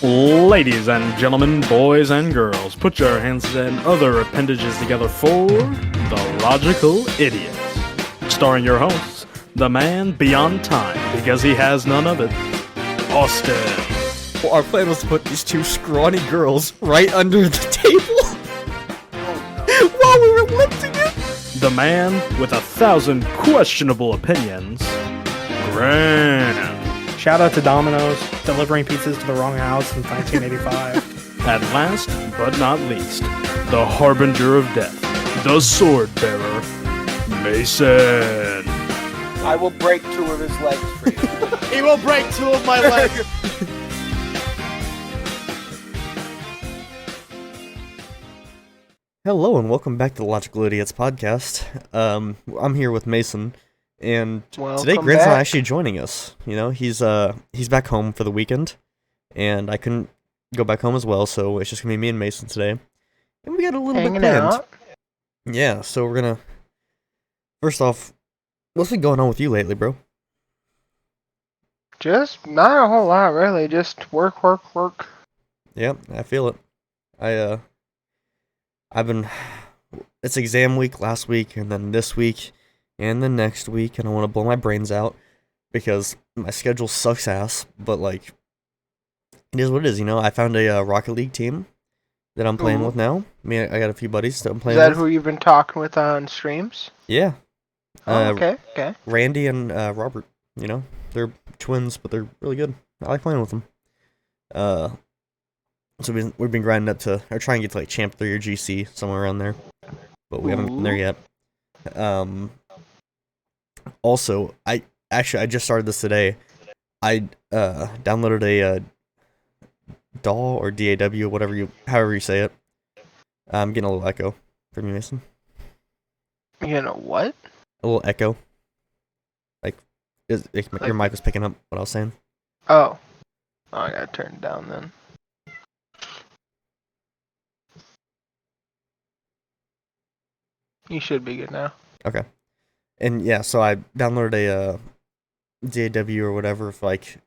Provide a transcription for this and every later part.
Ladies and gentlemen, boys and girls, put your hands and other appendages together for The Logical Idiots. Starring your hosts, the man beyond time, because he has none of it, Austin. Well, our plan was to put these two scrawny girls right under the table while we were lifting it. The man with 1,000 questionable opinions, Grant. Shout out to Domino's, delivering pizzas to the wrong house since 1985. And last but not least, the harbinger of death, the sword bearer, Mason. I will break 2 of his legs for you. He will break 2 of my legs. Hello and welcome back to the Logical Idiots podcast. I'm here with Mason, and today Grant's not actually joining us. You know, he's back home for the weekend, and I couldn't go back home as well, so it's just gonna be me and Mason today. And we got a little bit planned. Out. Yeah, so we're gonna first off, what's been going on with you lately, bro? Just not a whole lot, really. Just work. Yeah, I feel it. It's exam week last week, and then this week, and then next week, and I want to blow my brains out, because my schedule sucks ass, but, like, it is what it is, you know? I found a Rocket League team that I'm playing with now. I got a few buddies that I'm playing with. Is that who you've been talking with on streams? Yeah. Okay. Randy and Robert, you know? They're twins, but they're really good. I like playing with them. So we've been grinding up to, or trying to get to like Champ 3 or GC, somewhere around there. But we haven't been there yet. Also, I just started this today. I downloaded a DAW or DAW, however you say it. I'm getting a little echo from you, Mason. You know what? A little echo. Like, your mic was picking up what I was saying. Oh, I gotta turn it down then. You should be good now. Okay. And yeah, so I downloaded a DAW or whatever for like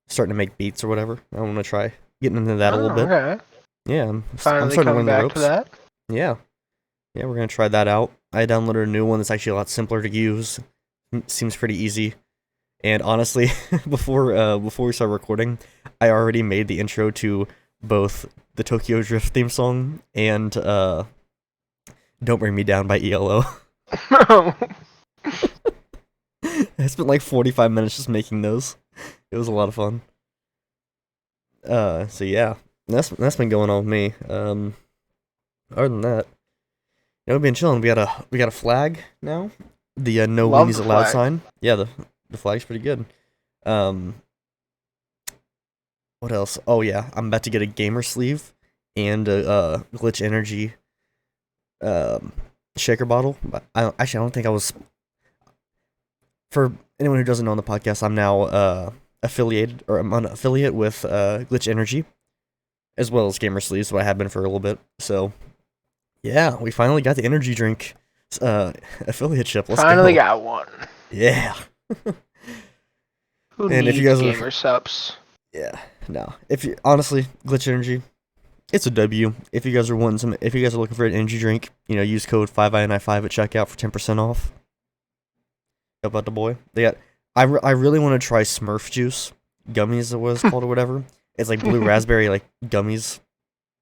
starting to make beats or whatever. I want to try getting into that a little bit. Okay. Yeah, I'm Finally starting to coming learn the back ropes. to that. Yeah, we're gonna try that out. I downloaded a new one that's actually a lot simpler to use. Seems pretty easy. And honestly, before we start recording, I already made the intro to both the Tokyo Drift theme song and Don't Bring Me Down by ELO. I spent like 45 minutes just making those. It was a lot of fun. So yeah, that's been going on with me. Other than that, you know, we've been chilling. We got a flag now. The no Love weenies the allowed flag. sign. Yeah, the flag's pretty good. What else? Oh yeah, I'm about to get a gamer sleeve and a Glitch Energy shaker bottle. But I don't think I was. For anyone who doesn't know on the podcast, I'm now affiliated, or I'm an affiliate with Glitch Energy, as well as gamer sleeves, what I have been for a little bit. So yeah, we finally got the energy drink affiliateship. Let's Finally go. got one. Yeah. Who And needs if you guys are- gamer subs? Yeah, no. Honestly, Glitch Energy, it's a W. If you guys are looking for an energy drink, you know, use code 5INI5 at checkout for 10% off. Help out the boy. I really want to try Smurf juice gummies, it was called or whatever. It's like blue raspberry like gummies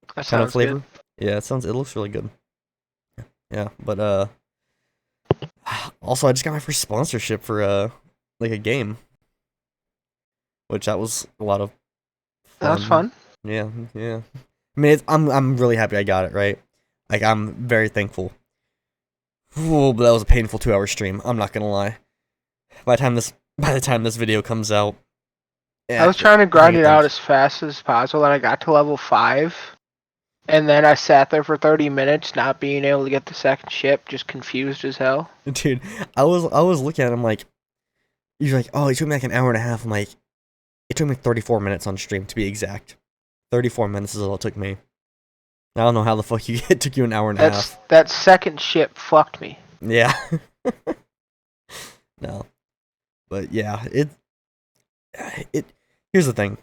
That kind of sounds flavor. good. Yeah, it looks really good. Yeah, but also I just got my first sponsorship for like a game, which that was a lot of fun. That was fun. Yeah. I mean, I'm really happy I got it, right? Like, I'm very thankful. Ooh, but that was a painful 2-hour stream. I'm not gonna lie. By the time this video comes out, yeah, I was trying to grind it think- out as fast as possible, and I got to level 5. And then I sat there for 30 minutes, not being able to get the second ship, just confused as hell. Dude, I was looking at him like, you're like, oh, it took me like an hour and a half. I'm like, it took me 34 minutes on stream to be exact. 34 minutes is all it took me. I don't know how the fuck it took you an hour and a half. That second ship fucked me. Yeah. No. But yeah, it here's the thing.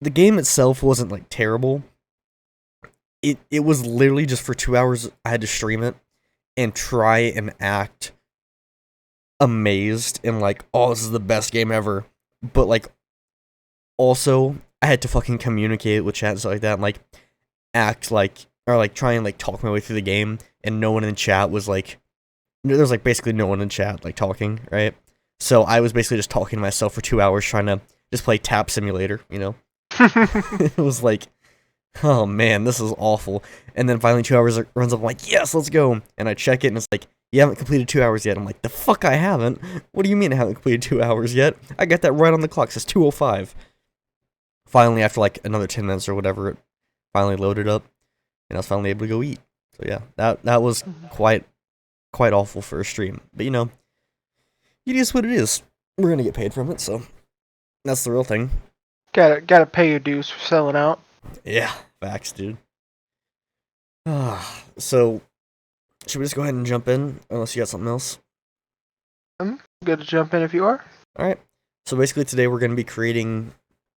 the game itself wasn't like terrible. It was literally just for 2 hours I had to stream it and try and act amazed and like, oh, this is the best game ever. But like, also I had to fucking communicate with chat and stuff like that, and like act like, or like try and like talk my way through the game, and no one in chat was like, there was like basically no one in chat like talking, right? So I was basically just talking to myself for 2 hours trying to just play Tap Simulator, you know? It was like, oh man, this is awful. And then finally 2 hours runs up, I'm like, yes, let's go. And I check it and it's like, you haven't completed 2 hours yet. I'm like, the fuck I haven't? What do you mean I haven't completed 2 hours yet? I got that right on the clock, it says 2:05. Finally, after like another 10 minutes or whatever, it finally loaded up, and I was finally able to go eat. So yeah, that was quite awful for a stream. But you know, it is what it is. We're gonna get paid from it, so that's the real thing. Gotta pay your dues for selling out. Yeah, facts, dude. So, should we just go ahead and jump in, unless you got something else? I'm good to jump in if you are. Alright, so basically today we're going to be creating,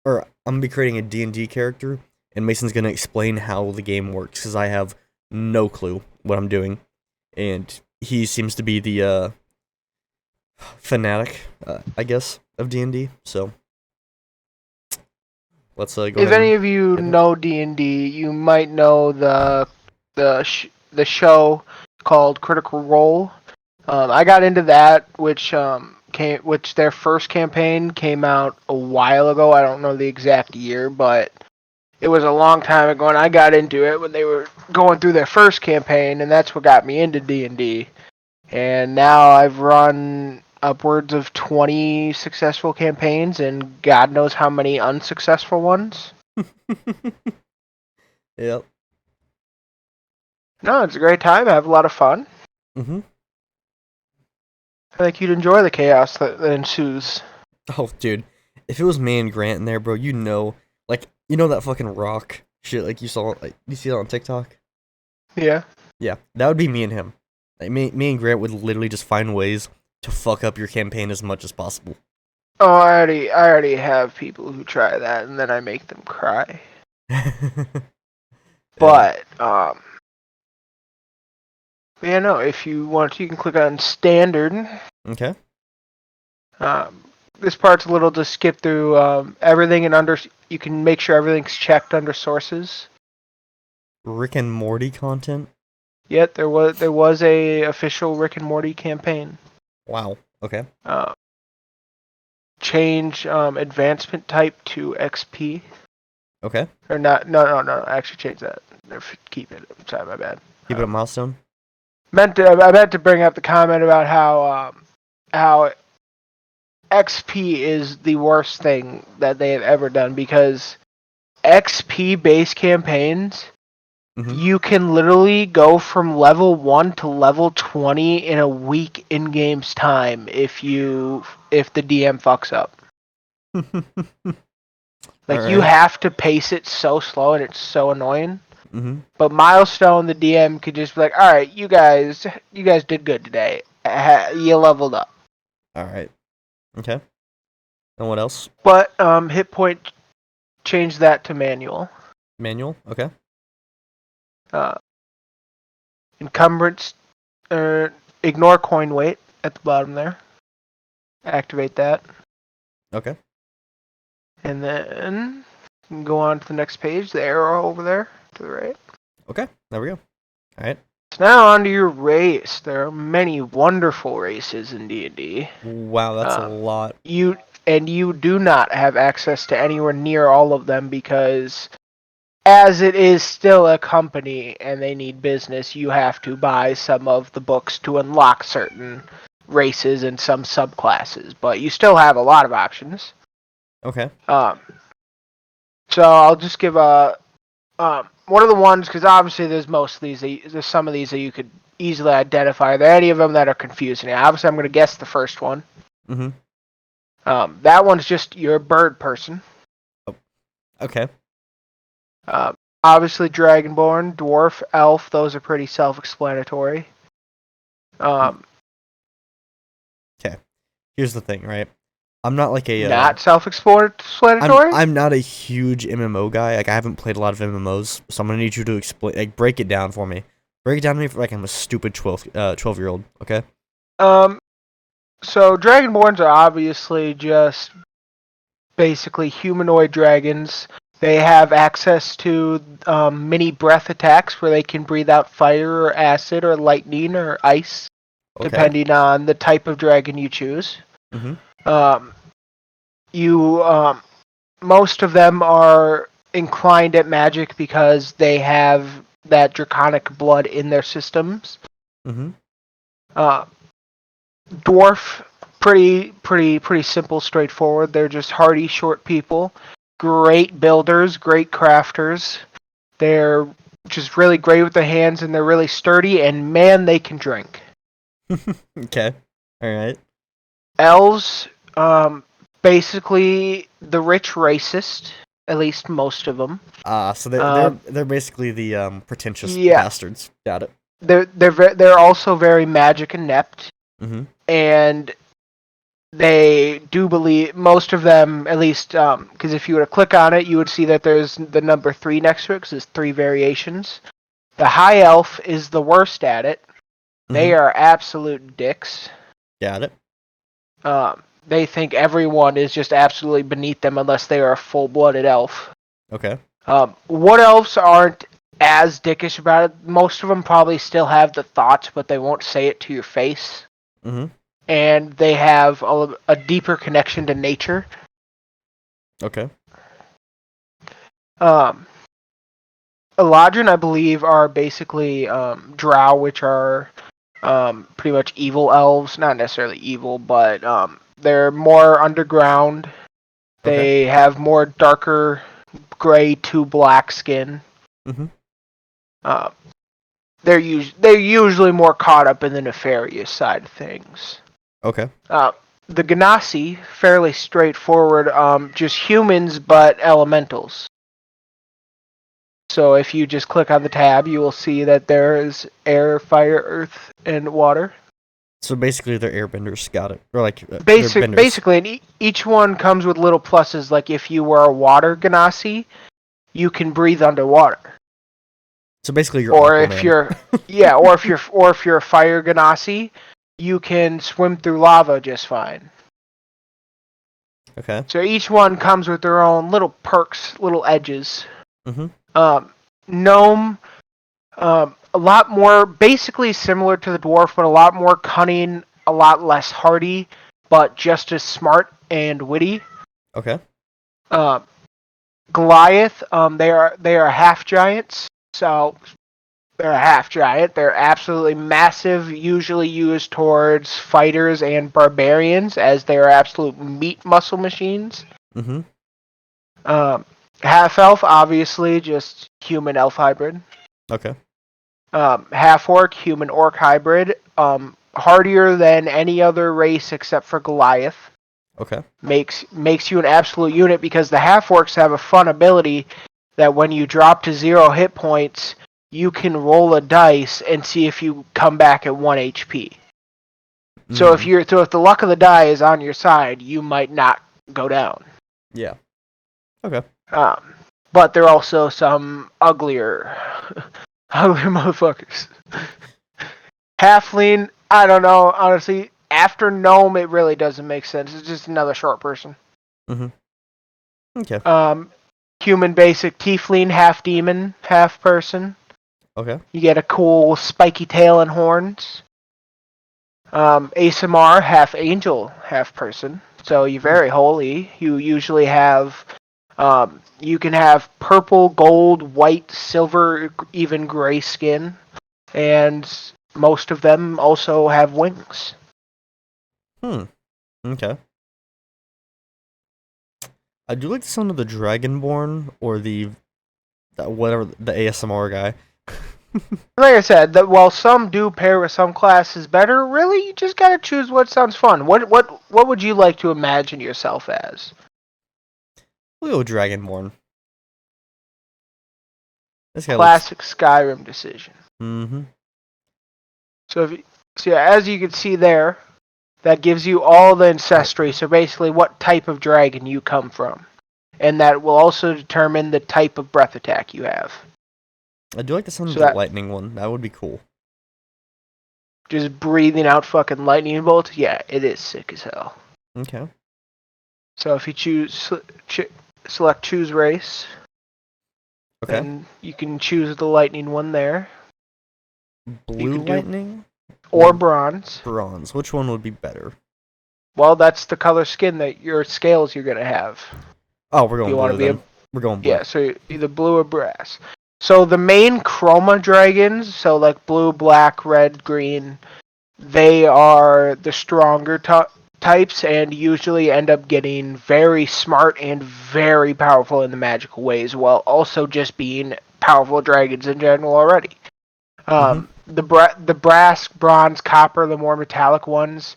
or I'm going to be creating a D&D character, and Mason's going to explain how the game works, because I have no clue what I'm doing, and he seems to be the, fanatic, I guess, of D&D, so let's go If ahead any of you know D&D, you might know the show called Critical Role. I got into that, which their first campaign came out a while ago. I don't know the exact year, but it was a long time ago, and I got into it when they were going through their first campaign, and that's what got me into D&D. And now I've run upwards of 20 successful campaigns, and God knows how many unsuccessful ones. Yep. No, it's a great time. I have a lot of fun. Mm-hmm. I think you'd enjoy the chaos that ensues. Oh, dude. If it was me and Grant in there, bro, you know that fucking rock shit, like you see it on TikTok? Yeah. Yeah, that would be me and him. Like, me and Grant would literally just find ways to fuck up your campaign as much as possible. Oh, I already have people who try that, and then I make them cry. But, yeah, no, if you want to, you can click on Standard. Okay. This part's a little to skip through everything, and you can make sure everything's checked under sources. Rick and Morty content? Yet there was a official Rick and Morty campaign. Wow. Okay. Change advancement type to XP. Okay. Or not? No. Actually, change that. Keep it. Sorry, my bad. Keep it a milestone? I meant to bring up the comment about how XP is the worst thing that they have ever done, because XP based campaigns, you can literally go from level 1 to level 20 in a week in game's time if the DM fucks up. Like, you have to pace it so slow, and it's so annoying. Mm-hmm. But Milestone, the DM, could just be like, all right, you guys did good today. You leveled up. All right. Okay. And what else? But hit point, change that to manual. Manual? Okay. Encumbrance, ignore coin weight at the bottom there. Activate that. Okay. And then you can go on to the next page, the arrow over there to the right. Okay, there we go. All right. So now on to your race. There are many wonderful races in D&D. Wow, that's a lot. You do not have access to anywhere near all of them, because as it is still a company and they need business, you have to buy some of the books to unlock certain races and some subclasses, but you still have a lot of options. Okay. So I'll just give one of the ones, because obviously there's some of these that you could easily identify. Are there any of them that are confusing? Obviously, I'm going to guess the first one. Mm-hmm. That one's just your bird person. Oh. Okay. Obviously, Dragonborn, Dwarf, Elf, those are pretty self-explanatory. Okay. Here's the thing, right? I'm not like a Not I'm self-explanatory. I'm not a huge MMO guy. Like I haven't played a lot of MMOs, so I'm gonna need you to explain, like break it down for me. Break it down to me for like I'm a stupid 12-year-old. Okay. So Dragonborns are obviously just basically humanoid dragons. They have access to mini breath attacks where they can breathe out fire or acid or lightning or ice, Okay. depending on the type of dragon you choose. Mhm. Um, you most of them are inclined at magic because they have that draconic blood in their systems. Mhm. Uh, Dwarf, pretty simple, straightforward. They're just hardy, short people. Great builders, great crafters. They're just really great with their hands, and they're really sturdy. And man, they can drink. Okay. All right. Elves, basically the rich racist. At least most of them. So they're Um, they're basically the pretentious yeah, bastards. Got it. they're also very magic inept, Mhm. and they do believe most of them, at least, because if you were to click on it, you would see that there's the number 3 next to it, because there's 3 variations. The high elf is the worst at it. They Mhm. are absolute dicks. Got it. They think everyone is just absolutely beneath them unless they are a full-blooded elf. Okay. Wood elves aren't as dickish about it. Most of them probably still have the thoughts, but they won't say it to your face. Mhm. And they have a deeper connection to nature. Okay. Eladrin, I believe, are basically drow, which are pretty much evil elves. Not necessarily evil, but they're more underground. Okay. They have more darker gray to black skin. Mhm. Uh, they're usually more caught up in the nefarious side of things. Okay. The Ganassi, fairly straightforward, just humans but elementals. So if you just click on the tab, you will see that there is air, fire, earth, and water. So basically, they're airbenders. Got it. Or like they're benders. Basically, and each one comes with little pluses. Like if you were a water Ganassi, you can breathe underwater. So basically, you're Or if Aquaman. you're or if you're a fire Ganassi, you can swim through lava just fine. Okay. So each one comes with their own little perks, little edges. Mhm. Gnome, a lot more, basically similar to the dwarf, but a lot more cunning, a lot less hardy, but just as smart and witty. Okay. Goliath, they are half giants, so they're a half giant. They're absolutely massive, usually used towards fighters and barbarians, as they are absolute meat muscle machines. Mhm. Half elf, obviously, just human elf hybrid. Okay. Half orc, human orc hybrid. Hardier than any other race except for Goliath. Okay. Makes you an absolute unit because the half orcs have a fun ability that when you drop to 0 hit points, you can roll a dice and see if you come back at 1 HP. So if the luck of the die is on your side, you might not go down. Yeah. Okay. But there are also some uglier motherfuckers. Halfling, I don't know, honestly. After gnome, it really doesn't make sense. It's just another short person. Mhm. Okay. Human basic tiefling, half demon, half person. Okay. You get a cool spiky tail and horns. ASMR, half angel, half person. So you're very holy. You usually have, you can have purple, gold, white, silver, even gray skin. And most of them also have wings. Okay. I do like the sound of the Dragonborn or the whatever the ASMR guy. Like I said, while some do pair with some classes better, really you just gotta choose what sounds fun. What would you like to imagine yourself as? We'll go Dragonborn. This guy looks. Classic Skyrim decision. Mm-hmm. So yeah, as you can see there, that gives you all the ancestry. So basically, what type of dragon you come from, and that will also determine the type of breath attack you have. I do like the sound of So the that- lightning one. That would be cool. Just breathing out fucking lightning bolts. Yeah, it is sick as hell. Okay. So if you select choose race, Okay. then you can choose the lightning one there, Blue can do- lightning? or bronze. Bronze. Which one would be better? Well, that's the color skin that your scales you're gonna have. Oh, we're going You want blue to be then. We're going blue. Yeah, so either blue or brass. So the main chroma dragons, so like blue, black, red, green, they are the stronger types and usually end up getting very smart and very powerful in the magical ways, while also just being powerful dragons in general already. The brass, bronze, copper, the more metallic ones,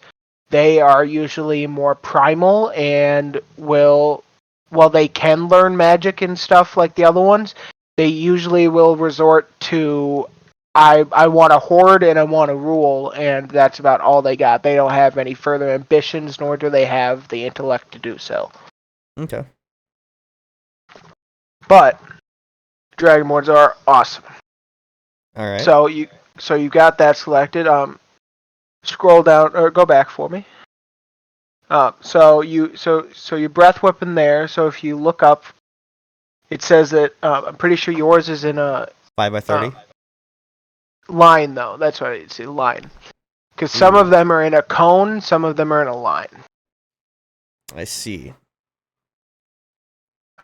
they are usually more primal and will, while they can learn magic and stuff like the other ones, they usually will resort to I want to hoard and I want to rule, and that's about all they got. They don't have any further ambitions, nor do they have the intellect to do so. Okay. But Dragonborns are awesome. All right. So you got that selected. Scroll down or go back for me. So your breath weapon there. So if you look up, it says that I'm pretty sure yours is in a 5x30. line though. That's what it's a line. Because some of them are in a cone, some of them are in a line. I see.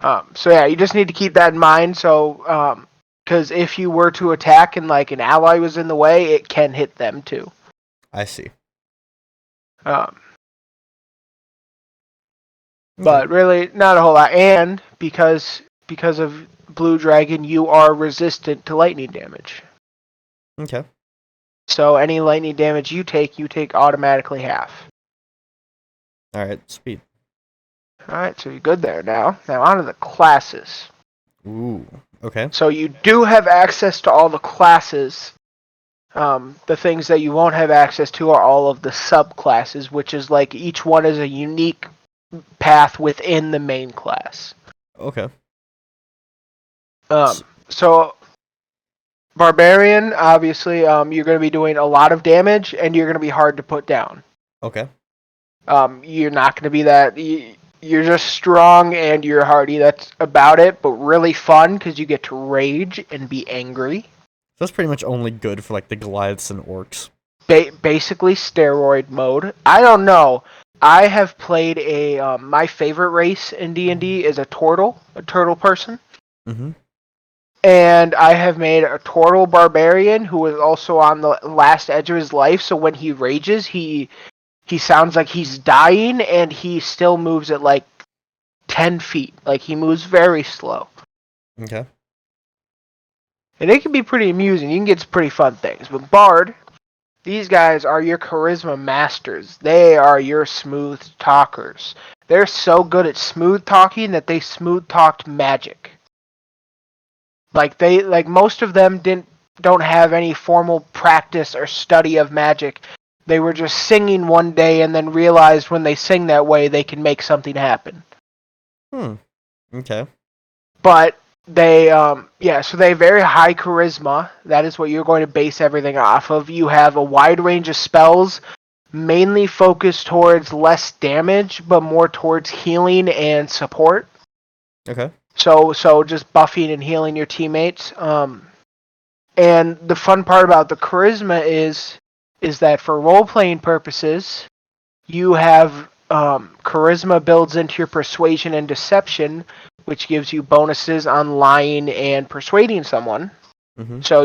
So yeah, you just need to keep that in mind. So because if you were to attack and like an ally was in the way, it can hit them too. I see. But really, not a whole lot. And because of Blue Dragon, you are resistant to lightning damage. Okay. So any lightning damage you take automatically half. All right. Speed. All right, so you're good there now. Now on to the classes. Ooh. Okay. So you do have access to all the classes. The things that you won't have access to are all of the subclasses, which is like each one is a unique path within the main class. Okay. So Barbarian, obviously, you're going to be doing a lot of damage, and you're going to be hard to put down. Okay. You're not going to be that. You're just strong and you're hardy. That's about it, but really fun because you get to rage and be angry. So that's pretty much only good for like the Goliaths and Orcs. Basically steroid mode. I don't know. I have played my favorite race in D&D is a turtle person. Mm-hmm. And I have made a turtle barbarian who is also on the last edge of his life, so when he rages, he sounds like he's dying, and he still moves at like 10 feet. Like, he moves very slow. Okay. And it can be pretty amusing. You can get some pretty fun things. But Bard, these guys are your charisma masters. They are your smooth talkers. They're so good at smooth talking that they smooth talked magic. Like most of them don't have any formal practice or study of magic. They were just singing one day and then realized when they sing that way they can make something happen. Okay. But they so they have very high charisma. That is what you're going to base everything off of. You have a wide range of spells, mainly focused towards less damage, but more towards healing and support. Okay. So just buffing and healing your teammates. And the fun part about the charisma is that for role-playing purposes, you have charisma builds into your persuasion and deception, which gives you bonuses on lying and persuading someone. Mm-hmm. So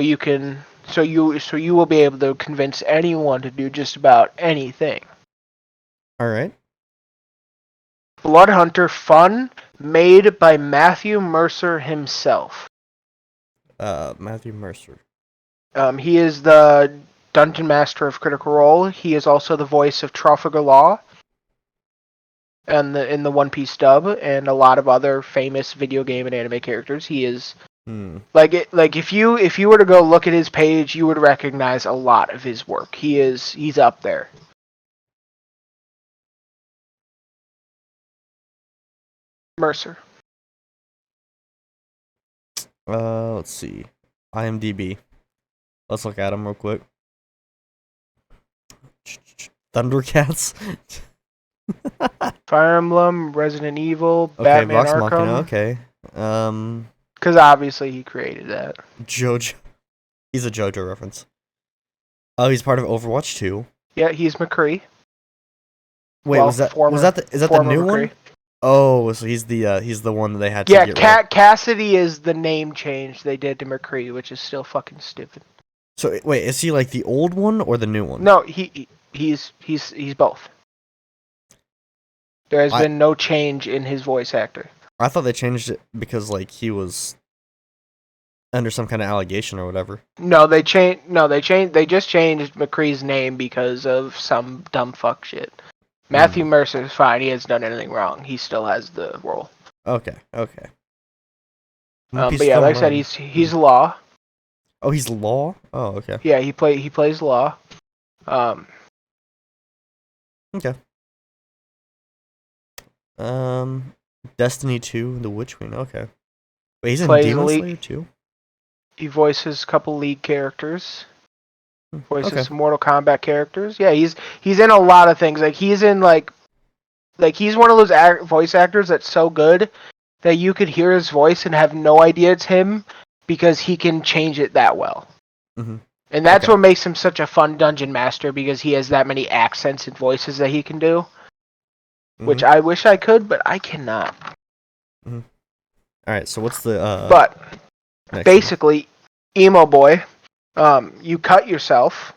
you will be able to convince anyone to do just about anything. All right. Blood Hunter Fun, made by Matthew Mercer himself. Matthew Mercer. He is the Dungeon Master of Critical Role. He is also the voice of Trafalgar Law and in the One Piece dub and a lot of other famous video game and anime characters. He is like if you were to go look at his page, you would recognize a lot of his work. He's up there. Mercer. Let's see. IMDb. Let's look at him real quick. Thundercats. Fire Emblem, Resident Evil, Okay, Batman Vox Machina. Arkham. Okay. Because obviously he created that. JoJo. He's a JoJo reference. Oh, he's part of Overwatch 2. Yeah, he's McCree. Wait, Well, is that former- the former new McCree. one? Oh, so he's the one that they had to Yeah, get rid of. Cassidy is the name change they did to McCree, which is still fucking stupid. So wait, is he like the old one or the new one? No, he's both. There has been no change in his voice actor. I thought they changed it because like he was under some kind of allegation or whatever. No, they changed. No, they changed. They just changed McCree's name because of some dumb fuck shit. Matthew Mercer is fine. He hasn't done anything wrong. He still has the role. Okay. But yeah, like I said, he's Law. Oh, he's Law. Oh, okay. Yeah, he plays Law. Okay. Destiny 2, The Witch Queen. Okay. Wait, he's in Plays Demon League. Slayer too? He voices a couple League characters. Voices Okay. some Mortal Kombat characters. Yeah, he's in a lot of things. Like he's in like he's one of those voice actors that's so good that you could hear his voice and have no idea it's him because he can change it that well. Mm-hmm. And that's Okay. what makes him such a fun dungeon master because he has that many accents and voices that he can do. Which I wish I could, but I cannot. All right. So what's the But next basically, emo boy, you cut yourself,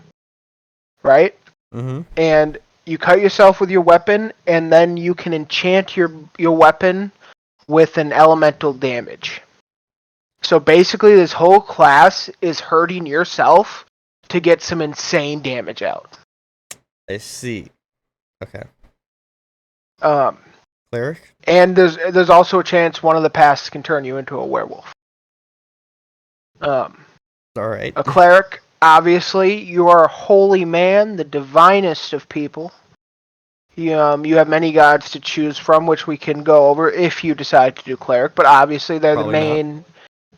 right? one? And you cut yourself with your weapon, and then you can enchant your weapon with an elemental damage. So basically, this whole class is hurting yourself to get some insane damage out. I see. Okay. Cleric. And there's also a chance one of the paths can turn you into a werewolf. All right. A cleric, obviously, you are a holy man, the divinest of people. You have many gods to choose from, which we can go over if you decide to do cleric. But obviously, they're Probably the main.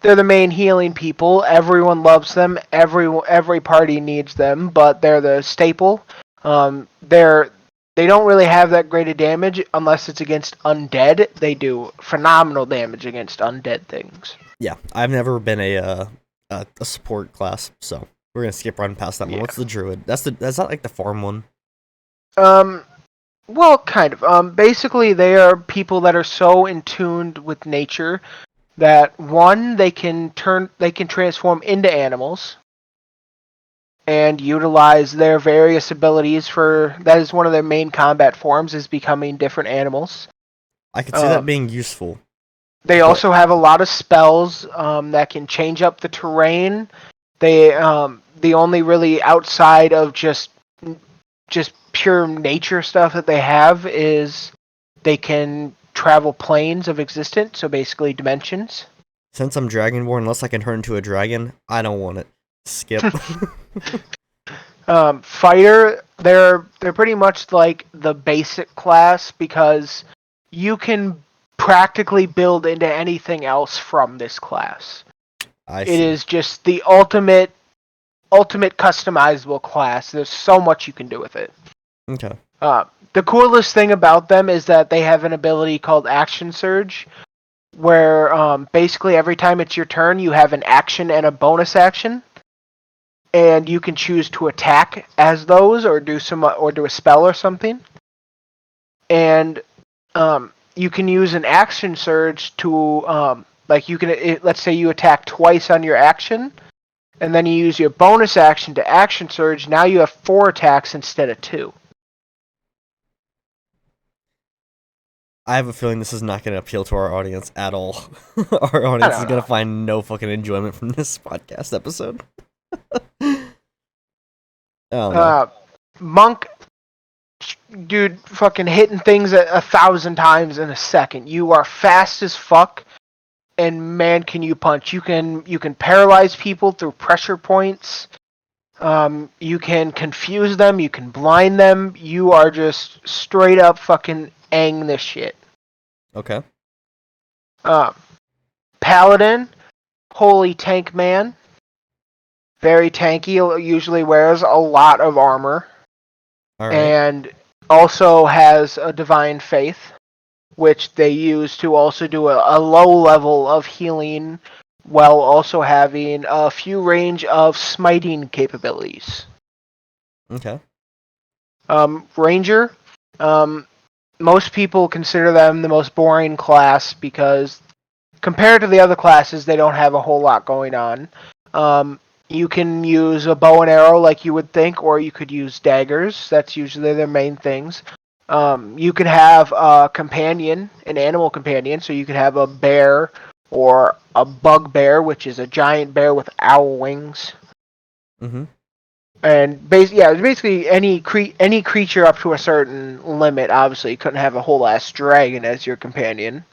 They're the main healing people. Everyone loves them. Every party needs them, but they're the staple. They don't really have that great a damage unless it's against undead. They do phenomenal damage against undead things. Yeah, I've never been a support class, so we're gonna skip right past that one. Yeah. What's the druid? That's not like the farm one. Well, kind of. Basically, they are people that are so in tuned with nature that one, they can transform into animals and utilize their various abilities that is one of their main combat forms, is becoming different animals. I could see that being useful. They also have a lot of spells that can change up the terrain. They the only really outside of just pure nature stuff that they have is they can travel planes of existence, so basically dimensions. Since I'm Dragonborn, unless I can turn into a dragon, I don't want it. Skip. Fighter, they're pretty much like the basic class because you can practically build into anything else from this class. It It is just the ultimate customizable class. There's so much you can do with it. Okay. The coolest thing about them is that they have an ability called Action Surge, where basically every time it's your turn, you have an action and a bonus action, and you can choose to attack as those or do a spell or something. And you can use an Action Surge to let's say you attack twice on your action, and then you use your bonus action to Action Surge. Now you have 4 attacks instead of 2. I have a feeling this is not going to appeal to our audience at all. Our audience is going to find no fucking enjoyment from this podcast episode. Monk, dude, fucking hitting things 1,000 times in a second. You are fast as fuck, and man, can you punch. You can paralyze people through pressure points. You can confuse them. You can blind them. You are just straight up fucking ang this shit. Okay. Paladin, holy tank man. Very tanky, usually wears a lot of armor. All right. And also has a divine faith, which they use to also do a low level of healing while also having a few range of smiting capabilities. Okay. Ranger, most people consider them the most boring class because compared to the other classes, they don't have a whole lot going on. You can use a bow and arrow like you would think, or you could use daggers. That's usually their main things. You could have a companion, an animal companion, so you could have a bear or a bugbear, which is a giant bear with owl wings. Mm-hmm. And basically any creature up to a certain limit. Obviously, you couldn't have a whole ass dragon as your companion,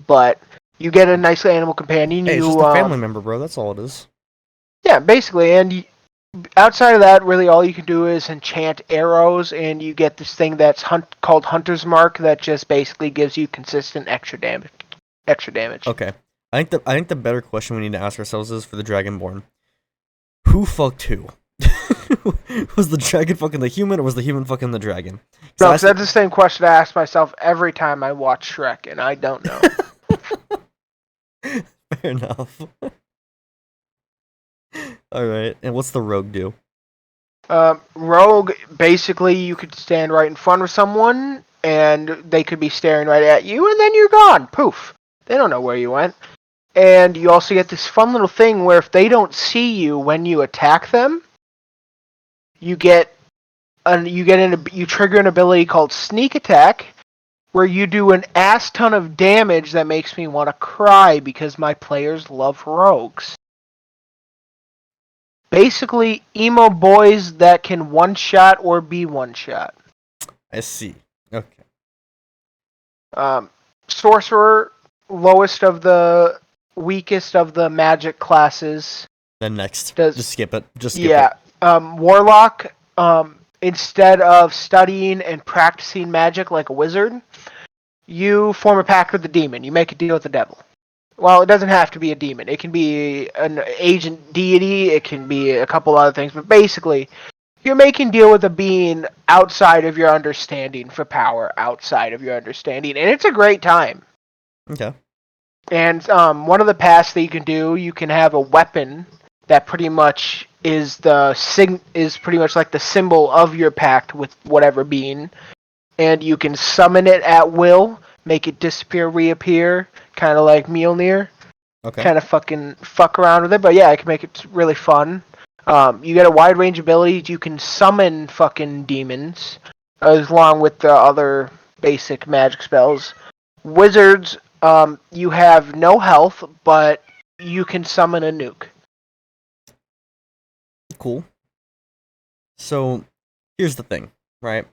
but you get a nice animal companion. Hey, it's just a family member, bro. That's all it is. Yeah, basically, and outside of that, really all you can do is enchant arrows, and you get this thing that's called Hunter's Mark that just basically gives you consistent extra damage. Okay. I think the better question we need to ask ourselves is for the Dragonborn. Who fucked who? Was the dragon fucking the human, or was the human fucking the dragon? No, that's the same question I ask myself every time I watch Shrek, and I don't know. Fair enough. Alright, and what's the rogue do? Rogue, basically, you could stand right in front of someone, and they could be staring right at you, and then you're gone. Poof. They don't know where you went. And you also get this fun little thing where if they don't see you when you attack them, you trigger an ability called Sneak Attack, where you do an ass ton of damage that makes me want to cry because my players love rogues. Basically, emo boys that can one-shot or be one-shot. I see. Okay. Sorcerer, weakest of the magic classes. Then next. Just skip it. Just skip it. Yeah. Warlock, instead of studying and practicing magic like a wizard, you form a pact with the demon. You make a deal with the devil. Well, it doesn't have to be a demon. It can be an agent deity. It can be a couple other things. But basically, you're making deal with a being outside of your understanding for power, outside of your understanding. And it's a great time. Okay. And one of the paths that you can do, you can have a weapon that pretty much is pretty much like the symbol of your pact with whatever being. And you can summon it at will, make it disappear, reappear, kind of like Mjolnir. Okay. Kind of fuck around with it, but yeah, it can make it really fun. You get a wide range of abilities. You can summon fucking demons, along with the other basic magic spells. Wizards, you have no health, but you can summon a nuke. Cool. So, here's the thing, right?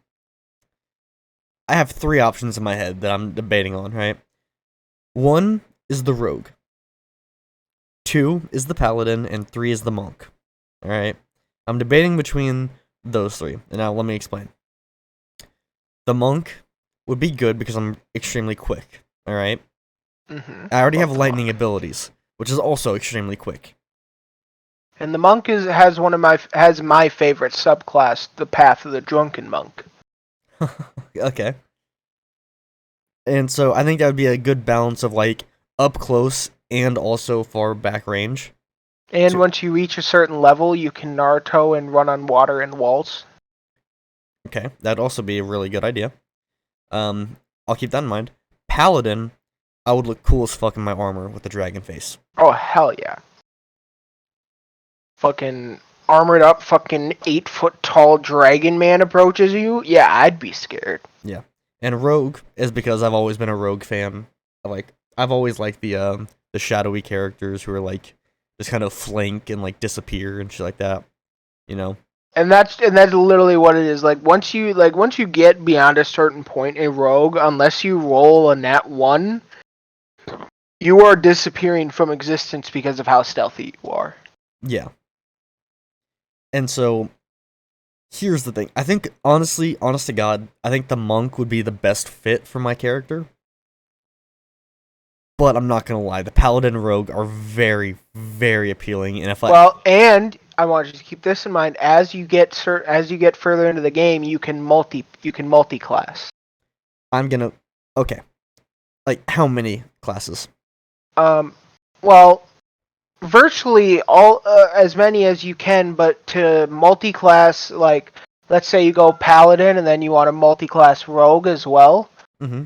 I have 3 options in my head that I'm debating on, right? 1 is the rogue. 2 is the paladin, and 3 is the monk. Alright? I'm debating between those 3, and now let me explain. The monk would be good because I'm extremely quick, alright? Mm-hmm. I already have lightning abilities, which is also extremely quick. And the monk has my favorite subclass, the Path of the Drunken Monk. Okay. And so I think that would be a good balance of like up close and also far back range. And once you reach a certain level, you can Naruto and run on water and walls. Okay, that'd also be a really good idea. I'll keep that in mind. Paladin, I would look cool as fuck in my armor with the dragon face. Oh, hell yeah. Fucking armored up, fucking 8-foot tall dragon man approaches you. Yeah, I'd be scared. Yeah. And rogue is because I've always been a rogue fan. I've always liked the shadowy characters who are like just kind of flank and like disappear and shit like that. You know? And that's literally what it is. Once you get beyond a certain point in rogue, unless you roll a nat 1, you are disappearing from existence because of how stealthy you are. Yeah. And so here's the thing. I think honest to God, I think the monk would be the best fit for my character. But I'm not gonna lie, the Paladin and Rogue are very, very appealing. And if and I want you to keep this in mind as you get further into the game, you can multi-class. Okay, like how many classes? Well, virtually all as many as you can, but to multi-class, like let's say you go Paladin and then you want to multi-class Rogue as well. Mm-hmm.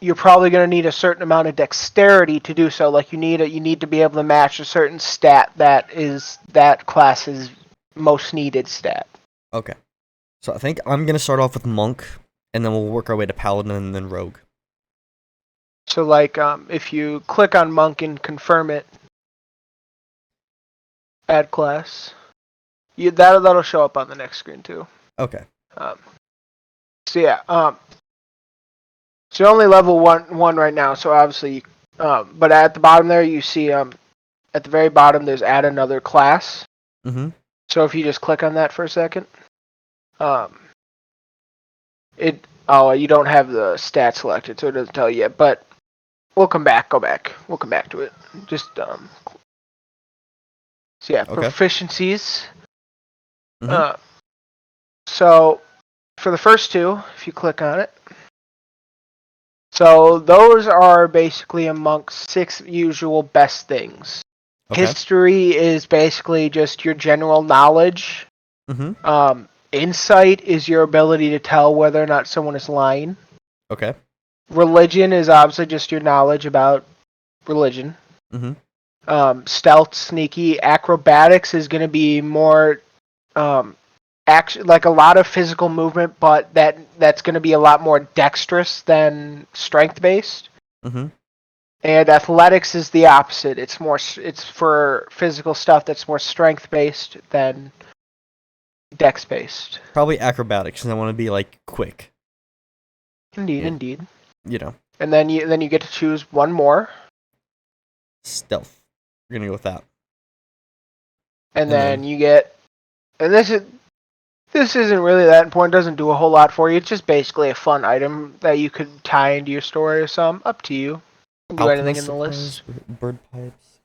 You're probably going to need a certain amount of dexterity to do so. Like you need to be able to match a certain stat that is that class's most needed stat. Okay, so I think I'm gonna start off with Monk, and then we'll work our way to Paladin and then Rogue. So like if you click on Monk and confirm it, add class, that'll show up on the next screen too. Okay. So yeah, so you're only level one right now. So obviously, but at the bottom there you see at the very bottom there's add another class. Mm-hmm. So if you just click on that for a second, you don't have the stat selected, so it doesn't tell you yet. But we'll come back. We'll come back to it. Just so yeah, Okay. proficiencies. Mhm. So for the first two, if you click on it, so those are basically amongst 6 usual best things. Okay. History is basically just your general knowledge. Mm-hmm. Insight is your ability to tell whether or not someone is lying. Okay. Religion is obviously just your knowledge about religion. Mm-hmm. Stealth, sneaky, acrobatics is going to be more like a lot of physical movement, but that's going to be a lot more dexterous than strength based. Mm-hmm. And athletics is the opposite. It's for physical stuff that's more strength based than dex based. Probably acrobatics, and I want to be like quick. Indeed. You know. And then you get to choose one more. Stealth. We're gonna go with that. And then you get, and this isn't really that important. It doesn't do a whole lot for you. It's just basically a fun item that you could tie into your story or something. Up to you. You can do anything in the list. Bird pipes.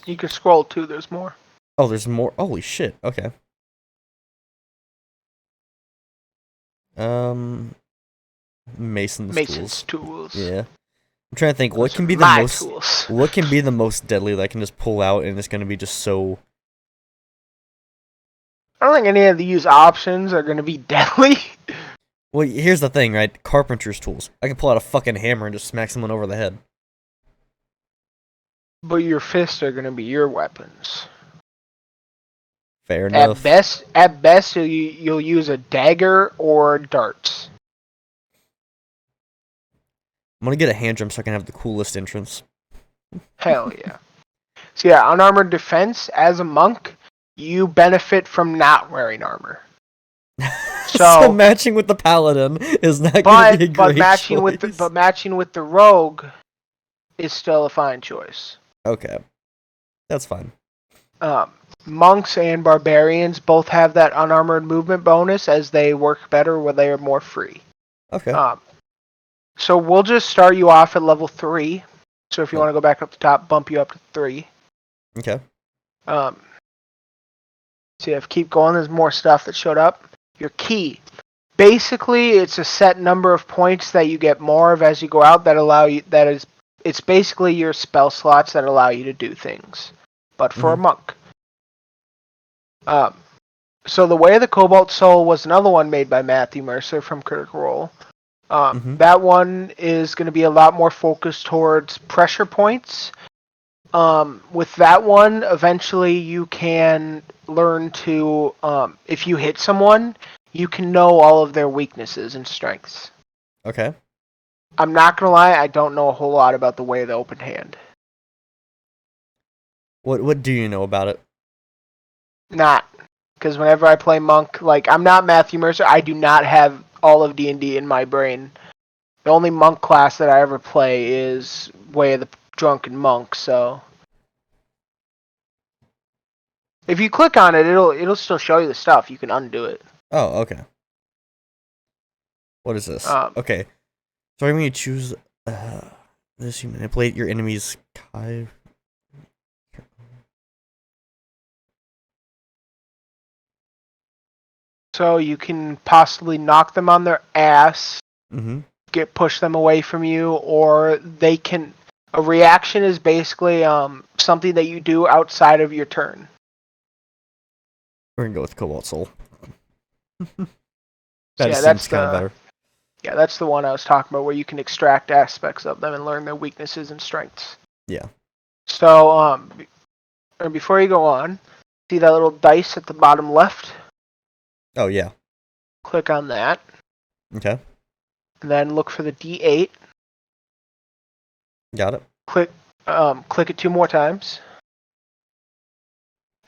You can scroll too. There's more. Oh, there's more. Holy shit. Okay. Mason's tools. Yeah. I'm trying to think what can be the most deadly that I can just pull out and it's gonna be just so. I don't think any of these options are gonna be deadly. Well, here's the thing, right? Carpenter's tools. I can pull out a fucking hammer and just smack someone over the head. But your fists are gonna be your weapons. Fair enough. At best, you'll use a dagger or darts. I'm gonna get a hand drum so I can have the coolest entrance. Hell yeah. So yeah, unarmored defense, as a monk, you benefit from not wearing armor. So matching with the paladin is not going to be a great choice. But matching with the rogue is still a fine choice. Okay. That's fine. Monks and barbarians both have that unarmored movement bonus as they work better where they are more free. Okay. So we'll just start you off at level 3. So if you want to go back up the top, bump you up to 3. Okay. So if you keep going, there's more stuff that showed up. Your key. Basically, it's a set number of points that you get more of as you go out it's basically your spell slots that allow you to do things. But for a monk. So the Way of the Cobalt Soul was another one made by Matthew Mercer from Critical Role. That one is going to be a lot more focused towards pressure points. With that one, eventually you can learn to, if you hit someone, you can know all of their weaknesses and strengths. Okay. I'm not going to lie, I don't know a whole lot about the Way of the Open Hand. What do you know about it? Not. Because whenever I play Monk, like, I'm not Matthew Mercer, I do not have all of D&D in my brain. The only Monk class that I ever play is Way of the Drunken Monk, so If you click on it, it'll still show you the stuff. You can undo it. Oh, okay. What is this? Um, Okay. So when you choose this, you manipulate your enemy's Kai. So you can possibly knock them on their ass, Mm-hmm. push them away from you, or they can. A reaction is basically something that you do outside of your turn. We're gonna go with Cobalt Soul. So That yeah, just that's seems kind of the better. yeah, that's the one I was talking about, where you can extract aspects of them and learn their weaknesses and strengths. Yeah. So and before you go on, see that little dice at the bottom left? Oh yeah. Click on that, Okay. and then look for the D8. Got it. Click it 2 more times,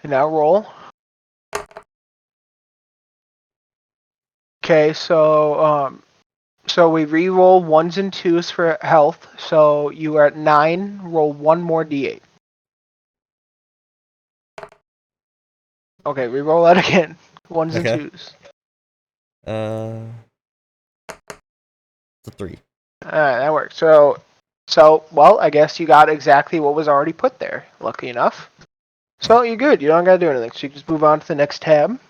and now roll. Okay, so we re-roll 1s and 2s for health. So you are at 9. Roll 1 more D8. Okay, re-roll that again. 1s Okay. and 2s. It's a 3. All right, that works. So well, I guess you got exactly what was already put there. Lucky enough. So you're good. You don't gotta do anything. So you can just move on to the next tab.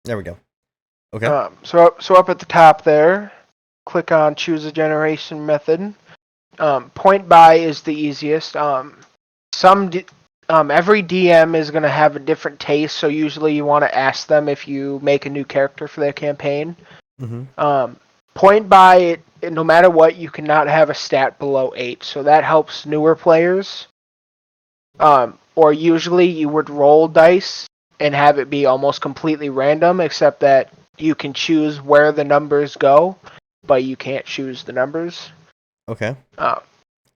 There we go. Okay. So up at the top there, click on choose a generation method. Point buy is the easiest. Every DM is going to have a different taste, so usually you want to ask them if you make a new character for their campaign. Mm-hmm. Point buy, no matter what, you cannot have a stat below 8, so that helps newer players. Or usually you would roll dice and have it be almost completely random, except that you can choose where the numbers go, but you can't choose the numbers. Okay.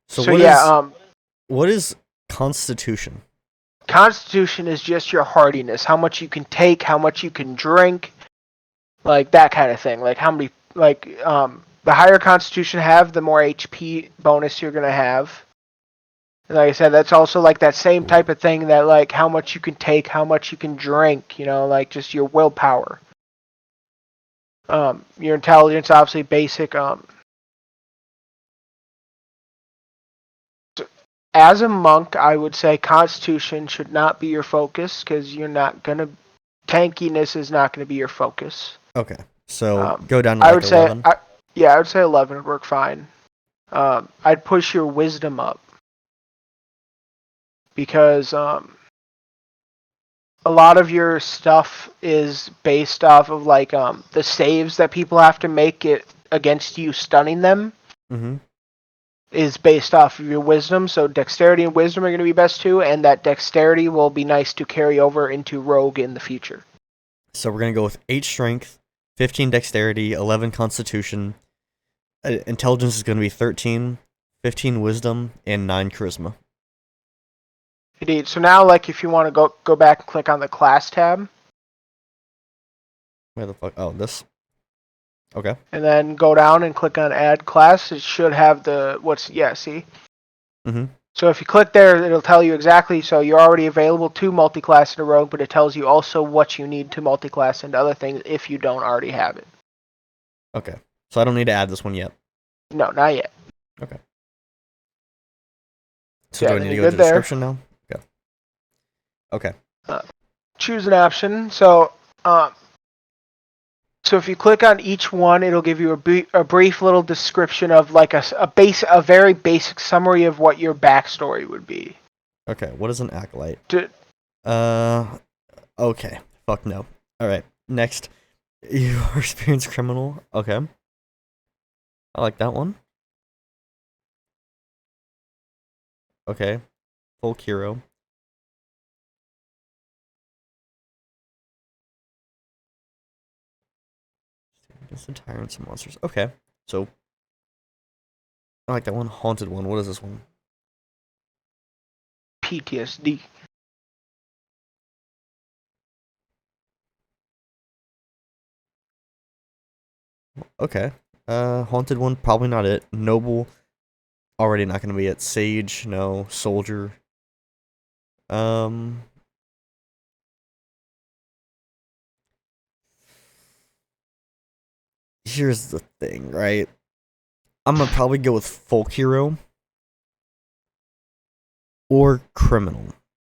So yeah, what is Constitution? Constitution is just your hardiness, how much you can take, how much you can drink, like that kind of thing. Like how many, the higher Constitution have, the more HP bonus you're gonna have. And like I said, that's also like that same type of thing that like how much you can take, how much you can drink, like just your willpower. Your intelligence, obviously basic. As a monk, I would say Constitution should not be your focus because you're not gonna. Tankiness is not going to be your focus. Okay. So go down to I like would say, 11. I would say 11 would work fine. I'd push your wisdom up because a lot of your stuff is based off of like the saves that people have to make it against you stunning them. Mm-hmm. Is based off of your wisdom, so dexterity and wisdom are going to be best too, and that dexterity will be nice to carry over into rogue in the future. So we're gonna go with 8 strength, 15 dexterity, 11 constitution. Intelligence is gonna be 13, 15 wisdom, and 9 charisma. Indeed. So now, like, if you want to go back and click on the class tab, Where the fuck? Oh, this. Okay. and then go down and click on add class, it should have see. Mm-hmm. So if you click there, it'll tell you exactly. So you're already available to multi-class in a rogue, but it tells you also what you need to multi-class into other things if you don't already have it. Okay. So I don't need to add this one yet. No, not yet. Okay. So Yeah, do I then need to you're go to good the there. description now? Go. Okay. Choose an option. So if you click on each one, it'll give you a brief little description of like a very basic summary of what your backstory would be. Okay. What is an acolyte? To, Okay. Fuck no. All right. Next, you are experienced criminal. Okay. I like that one. Okay. Folk hero. Against the tyrants and monsters. Okay. So I like that one. Haunted one. What is this one? PTSD. Okay. Haunted one. Probably not it. Noble. Already not gonna be it. Sage, no. Soldier. Here's the thing, right? I'm gonna probably go with folk hero or criminal,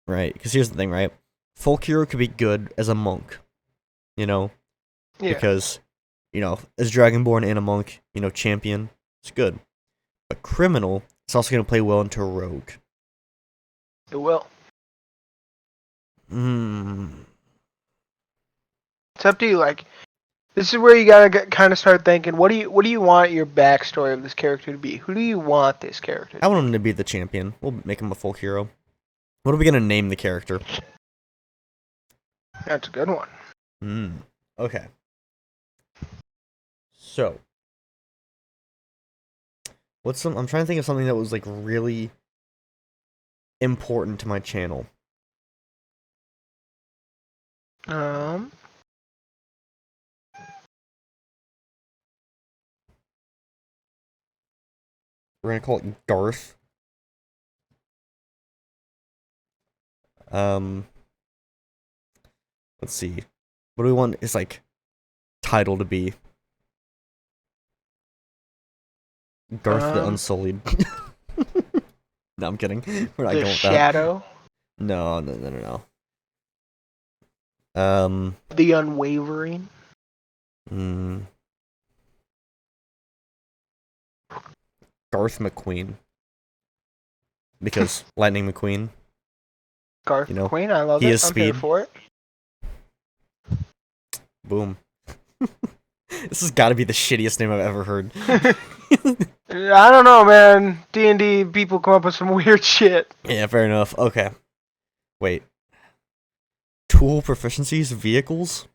right? Because here's the thing, right? Folk hero could be good as a monk, you know, Yeah. because, as Dragonborn and a monk, champion, it's good. But criminal, it's also gonna play well into a rogue. It will. It's up to you. Like, this is where you gotta kind of start thinking. What do you want your backstory of this character to be? Who do you want this character? I want him to be the champion. We'll make him a folk hero. What are we gonna name the character? That's a good one. Okay. So, I'm trying to think of something that was like really important to my channel. We're gonna call it Garth. Let's see. What do we want his title to be? Garth the Unsullied. No, I'm kidding. We're not the going with Shadow. that. No. The Unwavering. Garth McQueen. Because Lightning McQueen. Garth McQueen, I love he it. is I'm here speed. for it. Boom. This has got to be the shittiest name I've ever heard. I don't know, man. D&D people come up with some weird shit. Yeah, fair enough. Okay. Wait. Tool proficiencies, vehicles,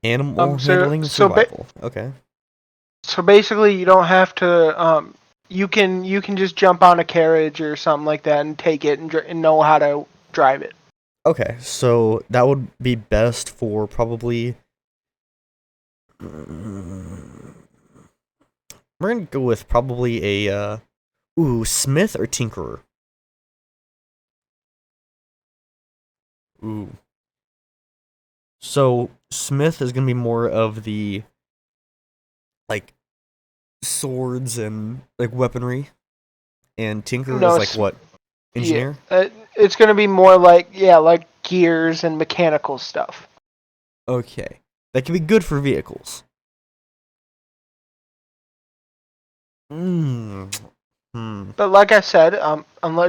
animal handling, survival. Okay. So basically, you don't have to. You can just jump on a carriage or something like that and take it and know how to drive it. Okay, so that would be best for probably. We're gonna go with probably a smith or tinkerer. Ooh. So smith is gonna be more of the swords and weaponry, and tinkerer is what? Engineer? Yeah, it's gonna be more like gears and mechanical stuff. Okay, that can be good for vehicles. But like I said,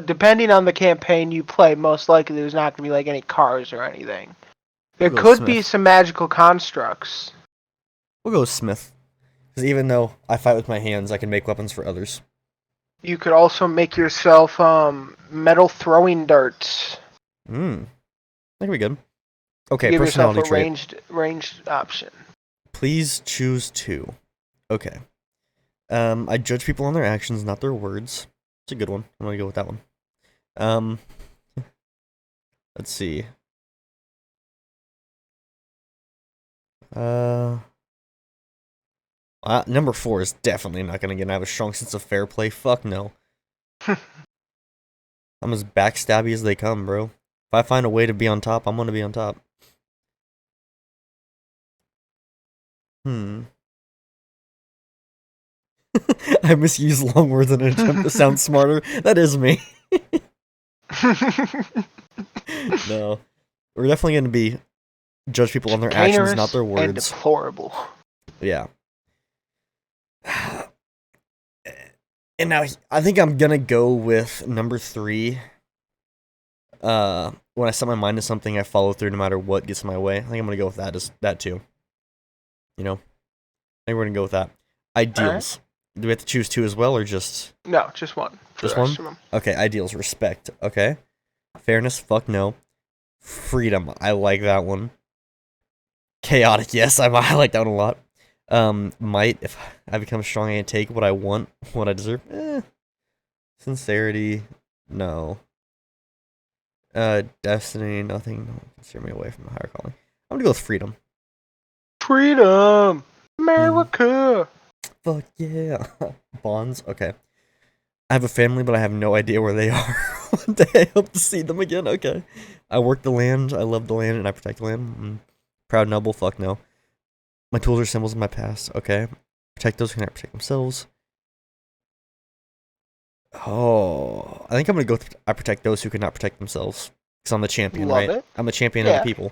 depending on the campaign you play, most likely there's not gonna be any cars or anything. There could be some magical constructs. We'll go with smith, because even though I fight with my hands, I can make weapons for others. You could also make yourself metal throwing darts. That could be good. Okay, give yourself personality a trait. ranged option. Please choose 2. Okay. I judge people on their actions, not their words. It's a good one. I'm gonna go with that one. Let's see. Number 4 is definitely not gonna get. I have a strong sense of fair play. Fuck no. I'm as backstabby as they come, bro. If I find a way to be on top, I'm gonna be on top. I misuse long words in an attempt to sound smarter. That is me. No. We're definitely going to be judge people on their actions, not their words. And deplorable. Yeah. And now, I think I'm going to go with number 3. When I set my mind to something, I follow through no matter what gets in my way. I think I'm going to go with that too. I think we're going to go with that. Ideals. Right. Do we have to choose 2 as well, or just... No, just 1. Just 1? Okay, ideals. Respect. Okay. Fairness, fuck no. Freedom, I like that one. Chaotic, yes, I like that one a lot. Might, if I become strong, I can take what I want, what I deserve. Sincerity, no. Destiny, nothing. No, can steer me away from the higher calling. I'm gonna go with freedom. Freedom! America! Fuck yeah. Bonds, okay. I have a family, but I have no idea where they are. One day I hope to see them again. Okay. I work the land, I love the land, and I protect the land. Proud noble, fuck no. My tools are symbols of my past. Okay. Protect those who cannot protect themselves. Oh, I think I'm gonna go. I protect those who cannot protect themselves. Because I'm the champion, Love right? it. I'm a champion of the people.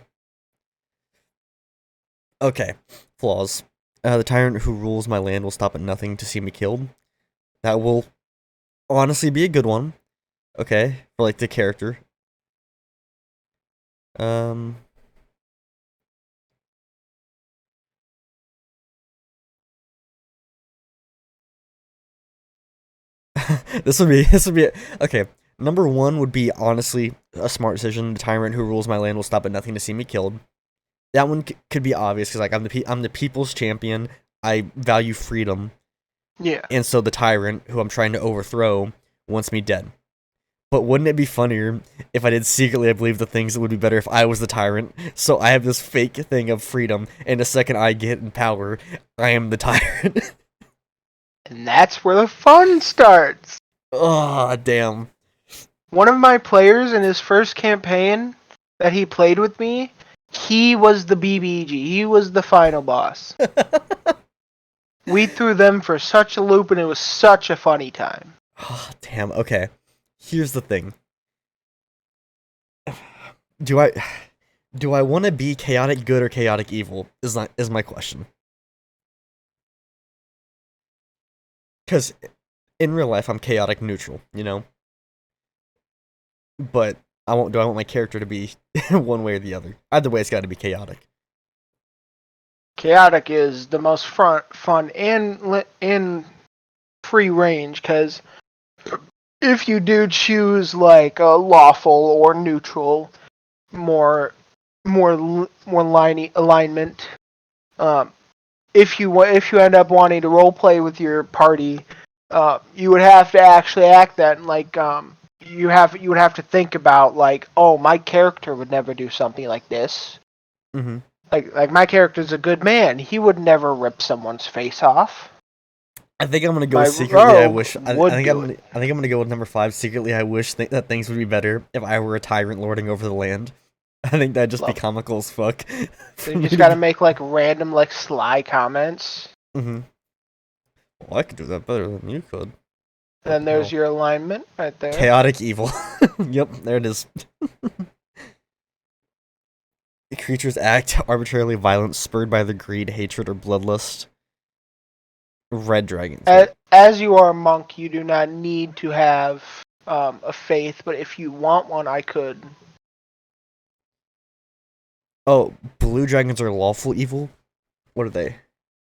Okay. Flaws. The tyrant who rules my land will stop at nothing to see me killed. That will honestly be a good one. Okay, for like the character. This would be okay. Number one would be honestly a smart decision. The tyrant who rules my land will stop at nothing to see me killed. That one could be obvious because like I'm the people's champion. I value freedom. Yeah. And so the tyrant who I'm trying to overthrow wants me dead. But wouldn't it be funnier if I did secretly I believe the things that would be better if I was the tyrant? So I have this fake thing of freedom, and the second I get in power, I am the tyrant. And that's where the fun starts. Oh, damn. One of my players in his first campaign that he played with me, he was the BBG. He was the final boss. We threw them for such a loop, and it was such a funny time. Oh, damn. Okay. Here's the thing. Do I want to be chaotic good or chaotic evil? Is my question. Because in real life, I'm chaotic neutral, you know? But do I want my character to be one way or the other? Either way, it's got to be chaotic. Chaotic is the most fun and free range, because if you do choose like a lawful or neutral, more alignment, if you end up wanting to role play with your party, you would have to actually act that, and like you would have to think about like, oh, my character would never do something like this. Mm-hmm. Like my character's a good man. He would never rip someone's face off. I think I'm gonna go My secretly. I rogue wish. I would think do I'm gonna go with number 5. Secretly, I wish that things would be better if I were a tyrant lording over the land. I think that'd just be comical as fuck. So you just gotta make like random like sly comments. Mm-hmm. Well, I could do that better than you could. And then there's your alignment right there. Chaotic evil. Yep, there it is. The creatures act arbitrarily violent, spurred by their greed, hatred, or bloodlust. Red dragons. As you are a monk, you do not need to have a faith, but if you want one, I could. Oh, blue dragons are lawful evil? What are they?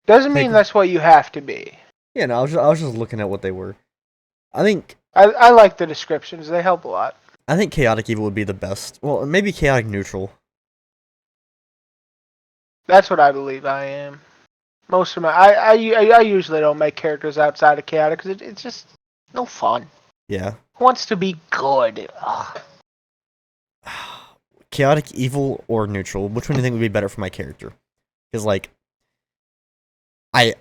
Doesn't mean that's what you have to be. Yeah, no, I was just looking at what they were. I like the descriptions. They help a lot. I think chaotic evil would be the best. Well, maybe chaotic neutral. That's what I believe I am. Most of my I usually don't make characters outside of chaotic because it's just no fun. Yeah. Who wants to be good? Ugh. Chaotic evil or neutral? Which one do you think would be better for my character? Because like, I'm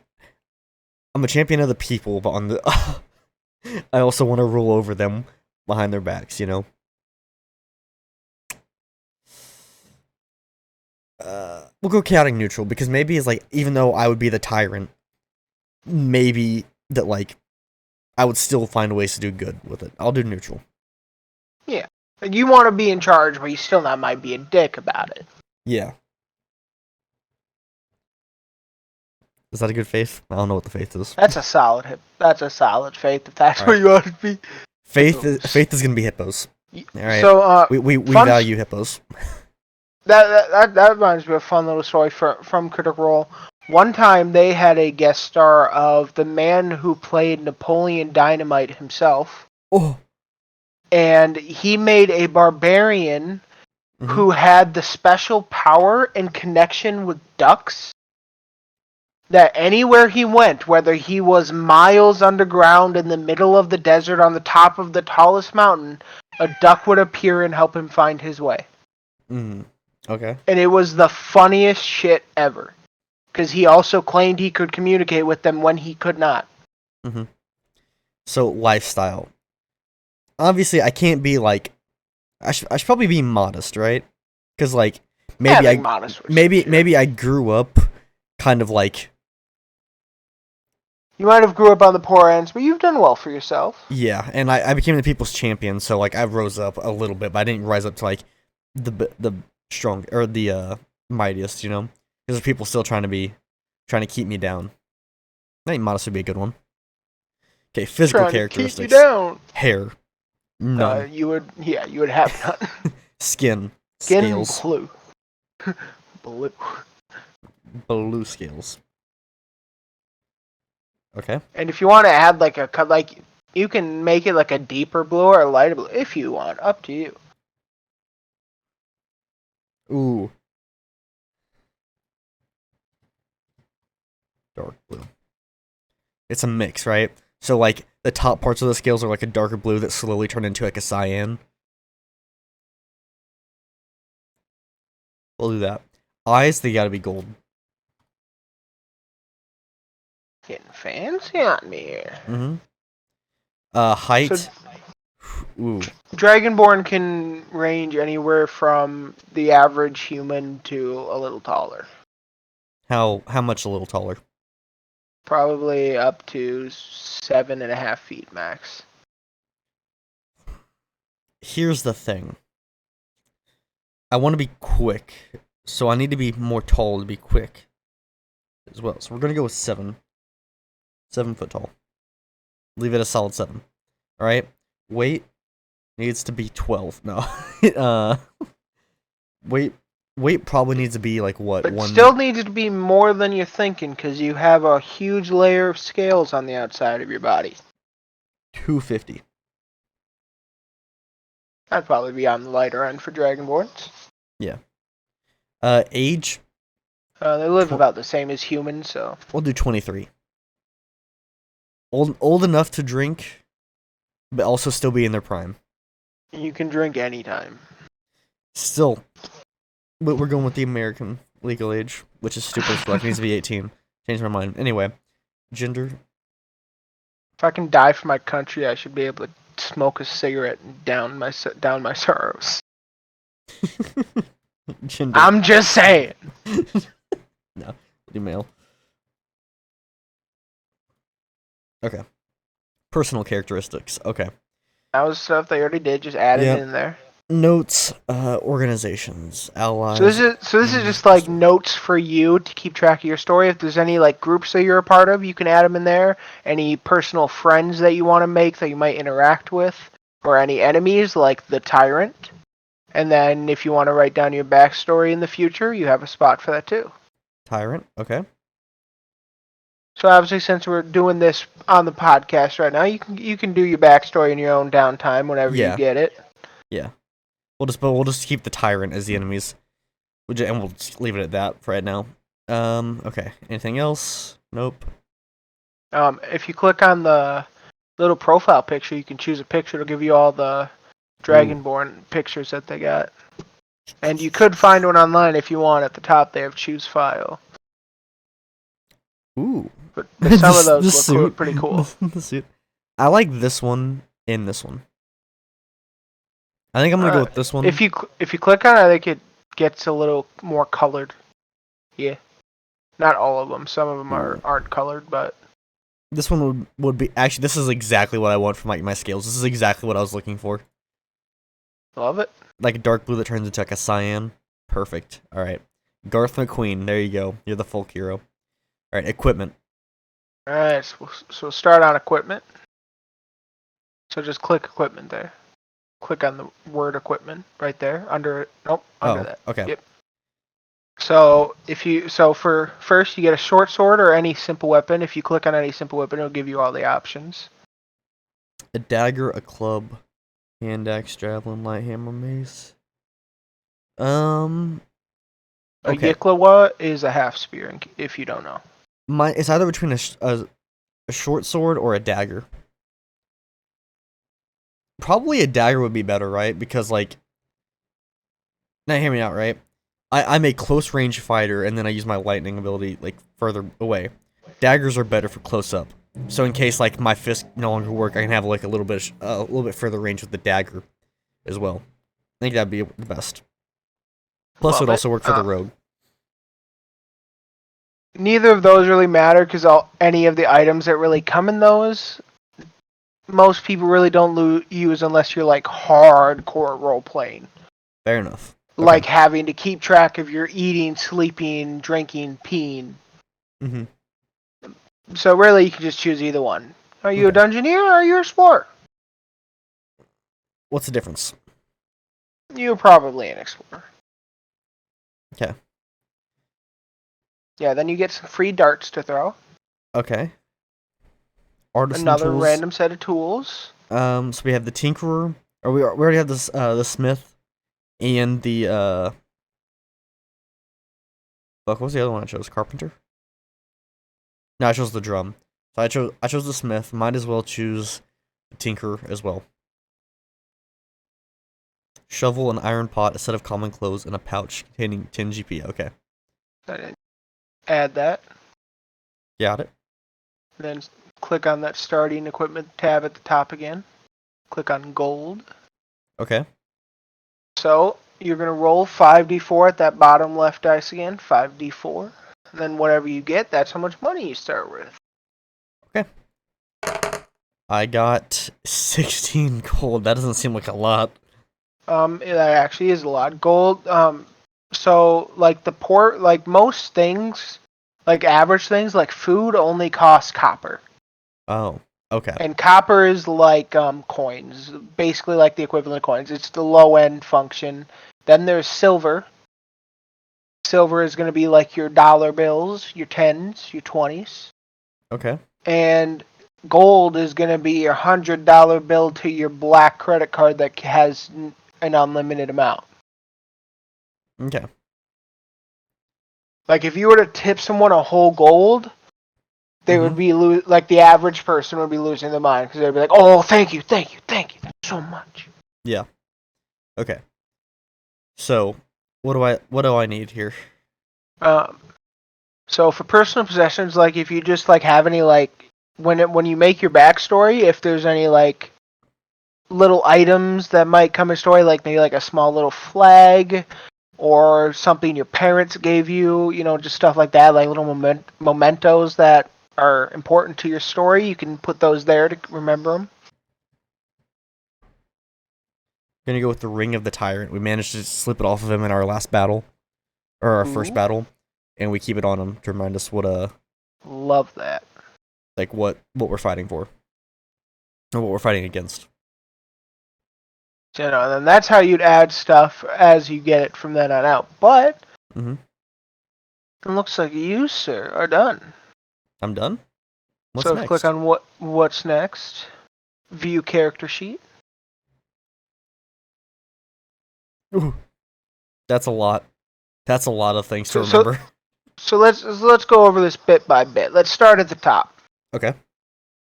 a champion of the people, but on the I also want to rule over them behind their backs, you know? We'll go chaotic neutral, because maybe it's like, even though I would be the tyrant, maybe that like, I would still find ways to do good with it. I'll do neutral. Yeah. You want to be in charge, but you still not might be a dick about it. Yeah. Is that a good faith? I don't know what the faith is. That's a solid faith if that's All what right. you want to be. Faith is gonna be hippos. All right. So we fun- value hippos. That reminds me of a fun little story from Critical Role. One time they had a guest star of the man who played Napoleon Dynamite himself. Oh. And he made a barbarian who had the special power and connection with ducks that anywhere he went, whether he was miles underground in the middle of the desert on the top of the tallest mountain, a duck would appear and help him find his way. Okay. And it was the funniest shit ever. Because he also claimed he could communicate with them when he could not. So lifestyle. Obviously, I can't be like. I should probably be modest, right? Because like Having modest maybe I grew up kind of like. You might have grew up on the poor ends, but you've done well for yourself. Yeah, and I became the people's champion, so like I rose up a little bit, but I didn't rise up to like the strong or the mightiest, you know, because there's people still trying to keep me down. I think modest would be a good one. Okay, physical characteristics. Keep you down. Hair, none. You would have none. Skin scales, blue. blue scales. Okay. And if you want to add like a cut, like you can make it like a deeper blue or a lighter blue if you want. Up to you. Ooh. Dark blue. It's a mix, right? So like the top parts of the scales are like a darker blue that slowly turn into like a cyan. We'll do that. Eyes, they gotta be gold. Getting fancy on me here. Mm-hmm. Height. So, ooh. Dragonborn can range anywhere from the average human to a little taller. How much a little taller? Probably up to 7.5 feet max. Here's the thing. I want to be quick, so I need to be more tall to be quick as well. So we're gonna go with 7. 7 foot tall. Leave it a solid 7. All right. Weight needs to be 12. No. Weight probably needs to be like what? But still needs to be more than you're thinking because you have a huge layer of scales on the outside of your body. 250. That'd probably be on the lighter end for Dragonborns. Yeah. Age? They live about the same as humans, so. We'll do 23. Old enough to drink, but also still be in their prime. You can drink anytime. Still, but we're going with the American legal age, which is stupid as fuck. It needs to be 18. Changed my mind. Anyway, gender. If I can die for my country, I should be able to smoke a cigarette and down my sorrows. Gender. I'm just saying. No, do male. Okay. Personal characteristics. Okay. That was stuff they already did. Just add it in there. Notes, organizations, allies. So this is just like notes for you to keep track of your story. If there's any like groups that you're a part of, you can add them in there. Any personal friends that you want to make that you might interact with, or any enemies like the tyrant. And then if you want to write down your backstory in the future, you have a spot for that too. Tyrant. Okay. So obviously, since we're doing this on the podcast right now, you can do your backstory in your own downtime whenever you get it. Yeah. We'll just keep the tyrant as the enemies, and we'll just leave it at that for right now. Okay. Anything else? Nope. If you click on the little profile picture, you can choose a picture. It'll give you all the Dragonborn pictures that they got, and you could find one online if you want. At the top, they have choose file. Ooh. But some of those look pretty cool. The suit. I like this one and this one. I think I'm gonna go with this one. If you click on it, I think it gets a little more colored. Yeah. Not all of them. Some of them aren't colored, but this one would be actually. This is exactly what I want for my scales. This is exactly what I was looking for. Love it. Like a dark blue that turns into like a cyan. Perfect. All right. Garth McQueen. There you go. You're the folk hero. All right. Equipment. All right. So we'll start on equipment. So just click equipment there. Click on the word equipment right there under it. Nope, under that. Okay. Yep. So for first you get a short sword or any simple weapon. If you click on any simple weapon, it'll give you all the options. A dagger, a club, hand axe, javelin, light hammer, mace. A Okay. Yiklawa is a half spear. If you don't know. It's either between a short sword or a dagger. Probably a dagger would be better, right? Because, like... Now, hear me out, right? I'm a close-range fighter, and then I use my lightning ability, like, further away. Daggers are better for close-up. So in case like my fist no longer work, I can have like a little bit further range with the dagger, as well. I think that'd be the best. Plus, it would also work for the rogue. Neither of those really matter because any of the items that really come in those, most people really don't use unless you're like hardcore role playing. Fair enough. Okay. Like having to keep track of your eating, sleeping, drinking, peeing. Mm-hmm. So really, you can just choose either one. Are you a dungeoneer or are you a explorer? What's the difference? You're probably an explorer. Okay. Yeah, then you get some free darts to throw. Okay. Artisan Another tools. random set of tools. So we have the tinkerer, or we already have this the smith, and the Fuck, what was the other one I chose? Carpenter? No, I chose the drum. So I chose the smith. Might as well choose the tinkerer as well. Shovel, an iron pot, a set of common clothes, and a pouch containing 10 GP. Okay. Add that. Got it. Then click on that starting equipment tab at the top again. Click on gold. Okay. So you're going to roll 5d4 at that bottom left dice again. 5d4. And then whatever you get, that's how much money you start with. Okay. I got 16 gold. That doesn't seem like a lot. That actually is a lot. Gold, so like like most things, like average things, like food only costs copper. Oh, okay. And copper is like coins, basically like the equivalent of coins. It's the low end function. Then there's silver. Silver is going to be like your dollar bills, your 10s, your 20s. Okay. And gold is going to be your $100 bill to your black credit card that has an unlimited amount. Okay. Like if you were to tip someone a whole gold, they would be like the average person would be losing their mind because they'd be like, "Oh, thank you so much." Yeah. Okay. So, what do I need here? So for personal possessions, like if you just like have any like when you make your backstory, if there's any like little items that might come in story, like maybe like a small little flag or something your parents gave you, you know, just stuff like that, like little mementos that are important to your story, you can put those there to remember them. Gonna go with the Ring of the Tyrant. We managed to slip it off of him in our last battle, or our first battle, and we keep it on him to remind us what Love that. Like what we're fighting for, or what we're fighting against. You know, and then that's how you'd add stuff as you get it from then on out. But it looks like you, sir, are done. I'm done. What's so next? Click on what's next. View character sheet. Ooh, that's a lot. That's a lot of things to remember. So let's go over this bit by bit. Let's start at the top. Okay.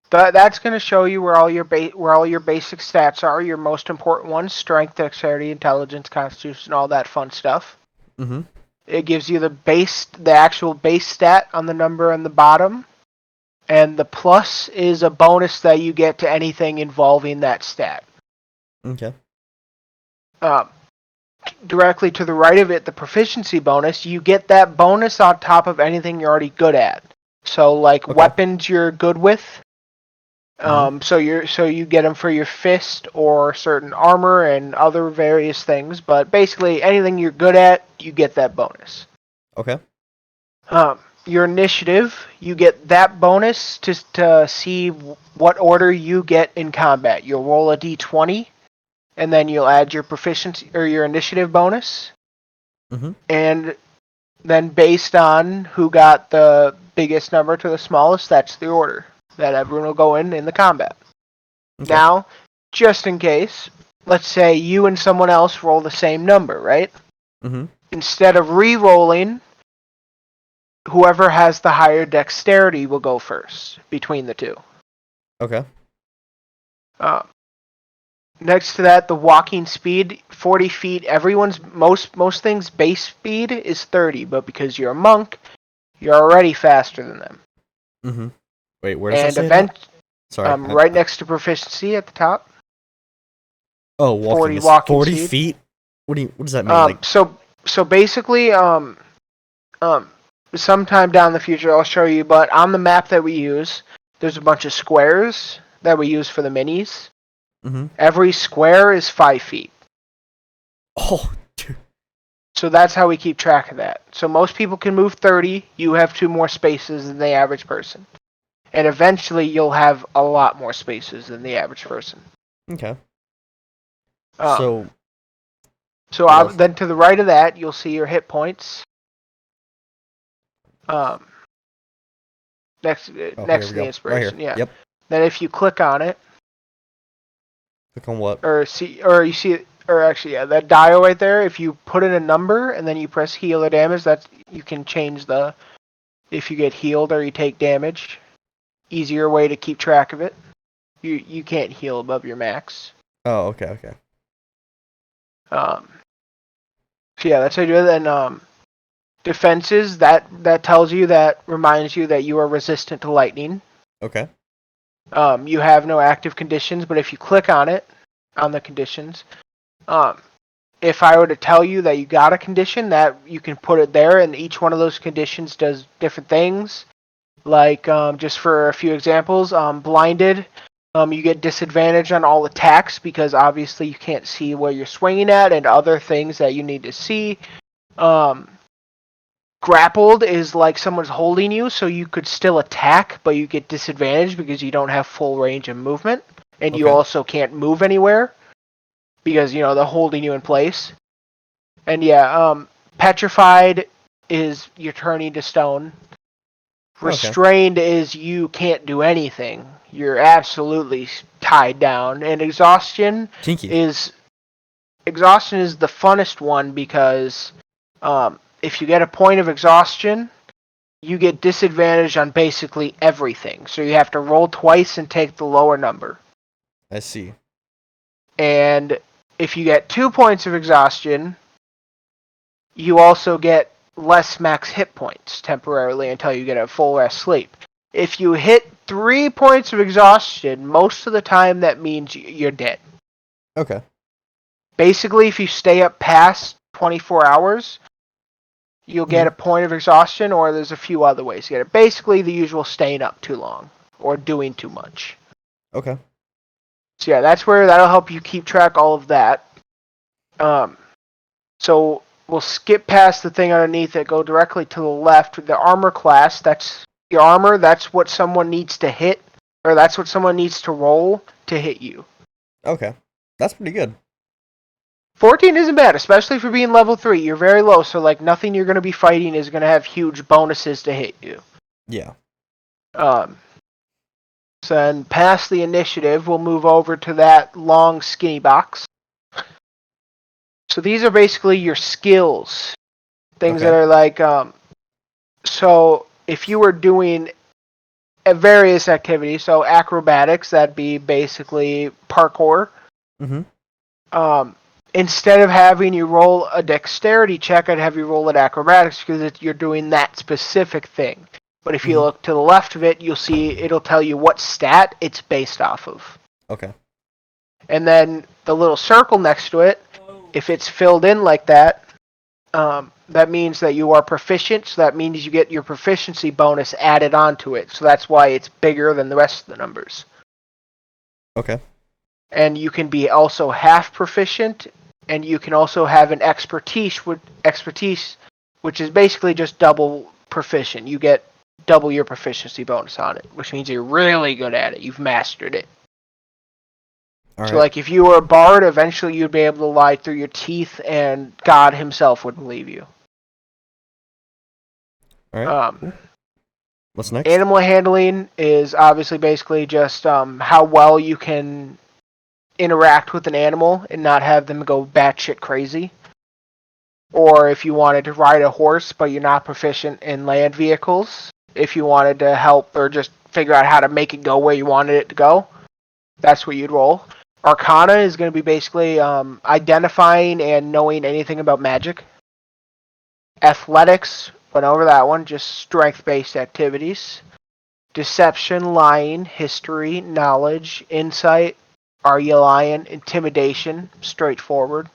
That's going to show you where all your basic stats are. Your most important ones: strength, dexterity, intelligence, constitution, all that fun stuff. Mm-hmm. It gives you the actual base stat on the number on the bottom, and the plus is a bonus that you get to anything involving that stat. Okay. Directly to the right of it, the proficiency bonus, you get that bonus on top of anything you're already good at. So like weapons you're good with. So you get them for your fist or certain armor and other various things, but basically anything you're good at, you get that bonus. Okay. Your initiative, you get that bonus to see what order you get in combat. You'll roll a d20, and then you'll add your proficiency or your initiative bonus. And then based on who got the biggest number to the smallest, that's the order that everyone will go in the combat. Okay. Now, just in case, let's say you and someone else roll the same number, right? Instead of re-rolling, whoever has the higher dexterity will go first between the two. Okay. Next to that, the walking speed, 40 feet. Everyone's most things' base speed is 30, but because you're a monk, you're already faster than them. Wait, where does that And say event that? Sorry. right next to proficiency at the top. Oh, walking 40 is walking 40 speed. feet? What does that mean? So basically, sometime down the future I'll show you, but on the map that we use, there's a bunch of squares that we use for the minis. Mm-hmm. Every square is 5 feet. Oh, dude. So that's how we keep track of that. So most people can move 30. You have 2 more spaces than the average person. And eventually you'll have a lot more spaces than the average person. Okay. So what then to the right of that, you'll see your hit points. Next to here we the go. inspiration, Right here. yeah. Yep. Then if you click on it, Click on what? that dial right there. If you put in a number and then you press heal or damage, you can change if you get healed or you take damage. Easier way to keep track of it. You can't heal above your max. Oh, okay. So yeah, that's how you do it. And defenses that reminds you that you are resistant to lightning. Okay. You have no active conditions, but if you click on the conditions, if I were to tell you that you got a condition, that you can put it there, and each one of those conditions does different things. Like, just for a few examples, blinded, you get disadvantage on all attacks because obviously you can't see where you're swinging at, and other things that you need to see. Grappled is like someone's holding you, so you could still attack, but you get disadvantage because you don't have full range of movement, and you Okay. also can't move anywhere because they're holding you in place. And yeah, petrified is you're turning to stone. Restrained is you can't do anything. You're absolutely tied down. And exhaustion Kinky. is the funnest one because if you get a point of exhaustion, you get disadvantage on basically everything. So you have to roll twice and take the lower number. I see. And if you get 2 points of exhaustion, you also get less max hit points temporarily until you get a full rest sleep. If you hit 3 points of exhaustion, most of the time that means you're dead. Okay. Basically, if you stay up past 24 hours, you'll get a point of exhaustion, or there's a few other ways to get it. Basically, the usual staying up too long or doing too much. Okay. So yeah, that'll help you keep track all of that. So we'll skip past the thing underneath it, go directly to the left. The armor class, that's your armor. That's what someone needs to hit, or that's what someone needs to roll to hit you. Okay. That's pretty good. 14 isn't bad, especially for being level 3. You're very low, so like nothing you're going to be fighting is going to have huge bonuses to hit you. Yeah. So then past the initiative, we'll move over to that long skinny box. So these are basically your skills. Things that are like, so if you were doing various activities, so acrobatics, that'd be basically parkour. Mm-hmm. Instead of having you roll a dexterity check, I'd have you roll an acrobatics because you're doing that specific thing. But if you look to the left of it, you'll see it'll tell you what stat it's based off of. Okay. And then the little circle next to it, if it's filled in like that, that means that you are proficient. So that means you get your proficiency bonus added onto it. So that's why it's bigger than the rest of the numbers. Okay. And you can be also half proficient, and you can also have an expertise, which is basically just double proficient. You get double your proficiency bonus on it, which means you're really good at it. You've mastered it. All So, right. like, if you were a bard, eventually you'd be able to lie through your teeth, and God himself would believe you. All right. What's next? Animal handling is obviously basically just how well you can interact with an animal and not have them go batshit crazy. Or if you wanted to ride a horse but you're not proficient in land vehicles, if you wanted to help or just figure out how to make it go where you wanted it to go, that's what you'd roll. Arcana is going to be basically identifying and knowing anything about magic. Athletics, went over that one, just strength-based activities. deception, lying, history, knowledge, insight, are you lying, intimidation, straightforward.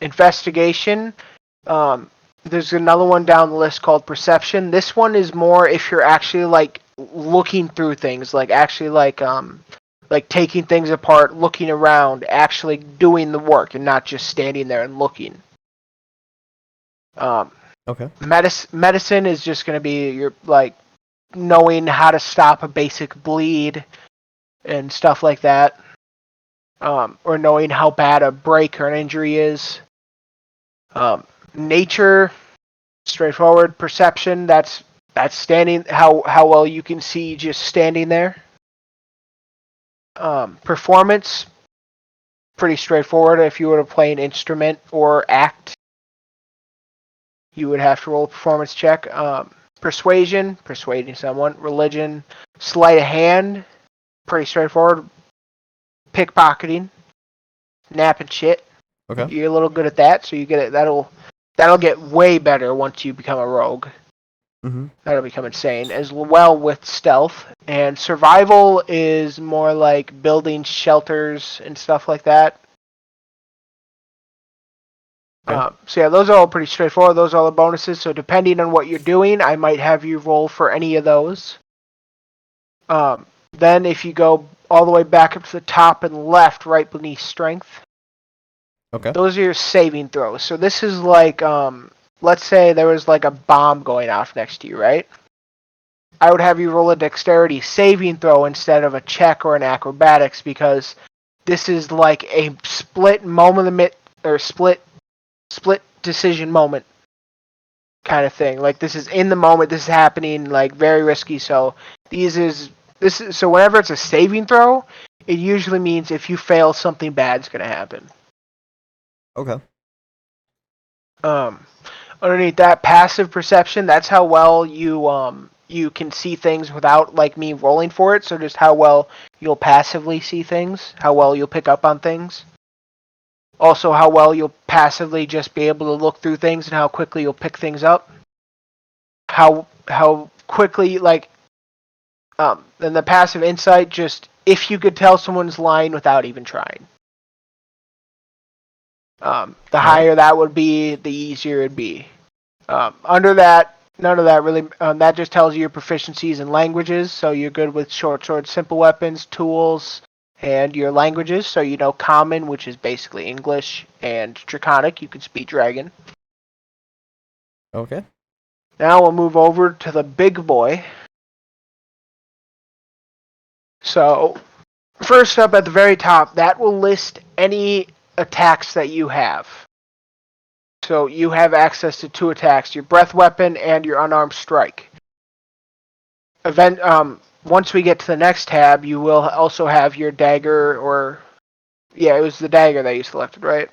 Investigation, there's another one down the list called perception. This one is more if you're actually like looking through things, like actually like taking things apart, looking around, actually doing the work, and not just standing there and looking. Okay. Medicine is just going to be your like knowing how to stop a basic bleed and stuff like that, or knowing how bad a break or an injury is. Nature, straightforward. Perception, that's standing, how well you can see just standing there. Performance, pretty straightforward. If you were to play an instrument or act, you would have to roll a performance check. Persuasion, persuading someone. Religion, sleight of hand, pretty straightforward. Pickpocketing, napping shit. Okay. You're a little good at that, so you get it. That'll get way better once you become a rogue. Mm-hmm. That'll become insane. As well with stealth. And survival is more like building shelters and stuff like that. Okay. So yeah, those are all pretty straightforward. Those are all the bonuses. So depending on what you're doing, I might have you roll for any of those. Then if you go all the way back up to the top and left, right beneath strength, Okay. those are your saving throws. So this is like, let's say there was like a bomb going off next to you, right? I would have you roll a dexterity saving throw instead of a check or an acrobatics, because this is like a split moment or split decision moment kind of thing. Like this is in the moment, this is happening, like very risky. So so whenever it's a saving throw, it usually means if you fail, something bad's gonna happen. Okay. Underneath that, passive perception, that's how well you can see things without like me rolling for it. So just how well you'll passively see things, how well you'll pick up on things. Also how well you'll passively just be able to look through things and how quickly you'll pick things up. How quickly, like, then the passive insight, just if you could tell someone's lying without even trying. The higher that would be, the easier it'd be. Under that, none of that really. That just tells you your proficiencies in languages. So you're good with short swords, simple weapons, tools, and your languages. So you know Common, which is basically English, and Draconic. You can speak Dragon. Okay. Now we'll move over to the big boy. So first up at the very top, that will list any attacks that you have. So you have access to 2 attacks, your breath weapon and your unarmed strike. Once we get to the next tab, you will also have your dagger, or yeah, it was the dagger that you selected, right?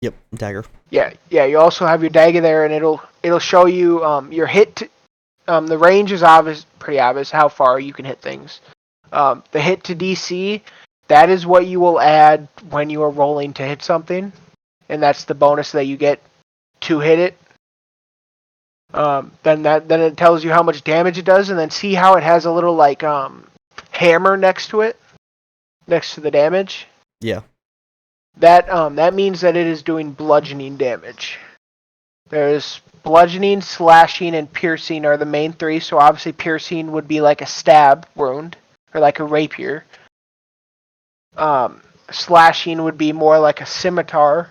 Yep. Dagger. Yeah. You also have your dagger there, and it'll show you your hit. The range is pretty obvious how far you can hit things. The hit to DC, that is what you will add when you are rolling to hit something, and that's the bonus that you get to hit it. Then it tells you how much damage it does, and then see how it has a little like hammer next to it, next to the damage. Yeah. That means that it is doing bludgeoning damage. There's bludgeoning, slashing, and piercing are the main 3. So obviously piercing would be like a stab wound or like a rapier. Slashing would be more like a scimitar.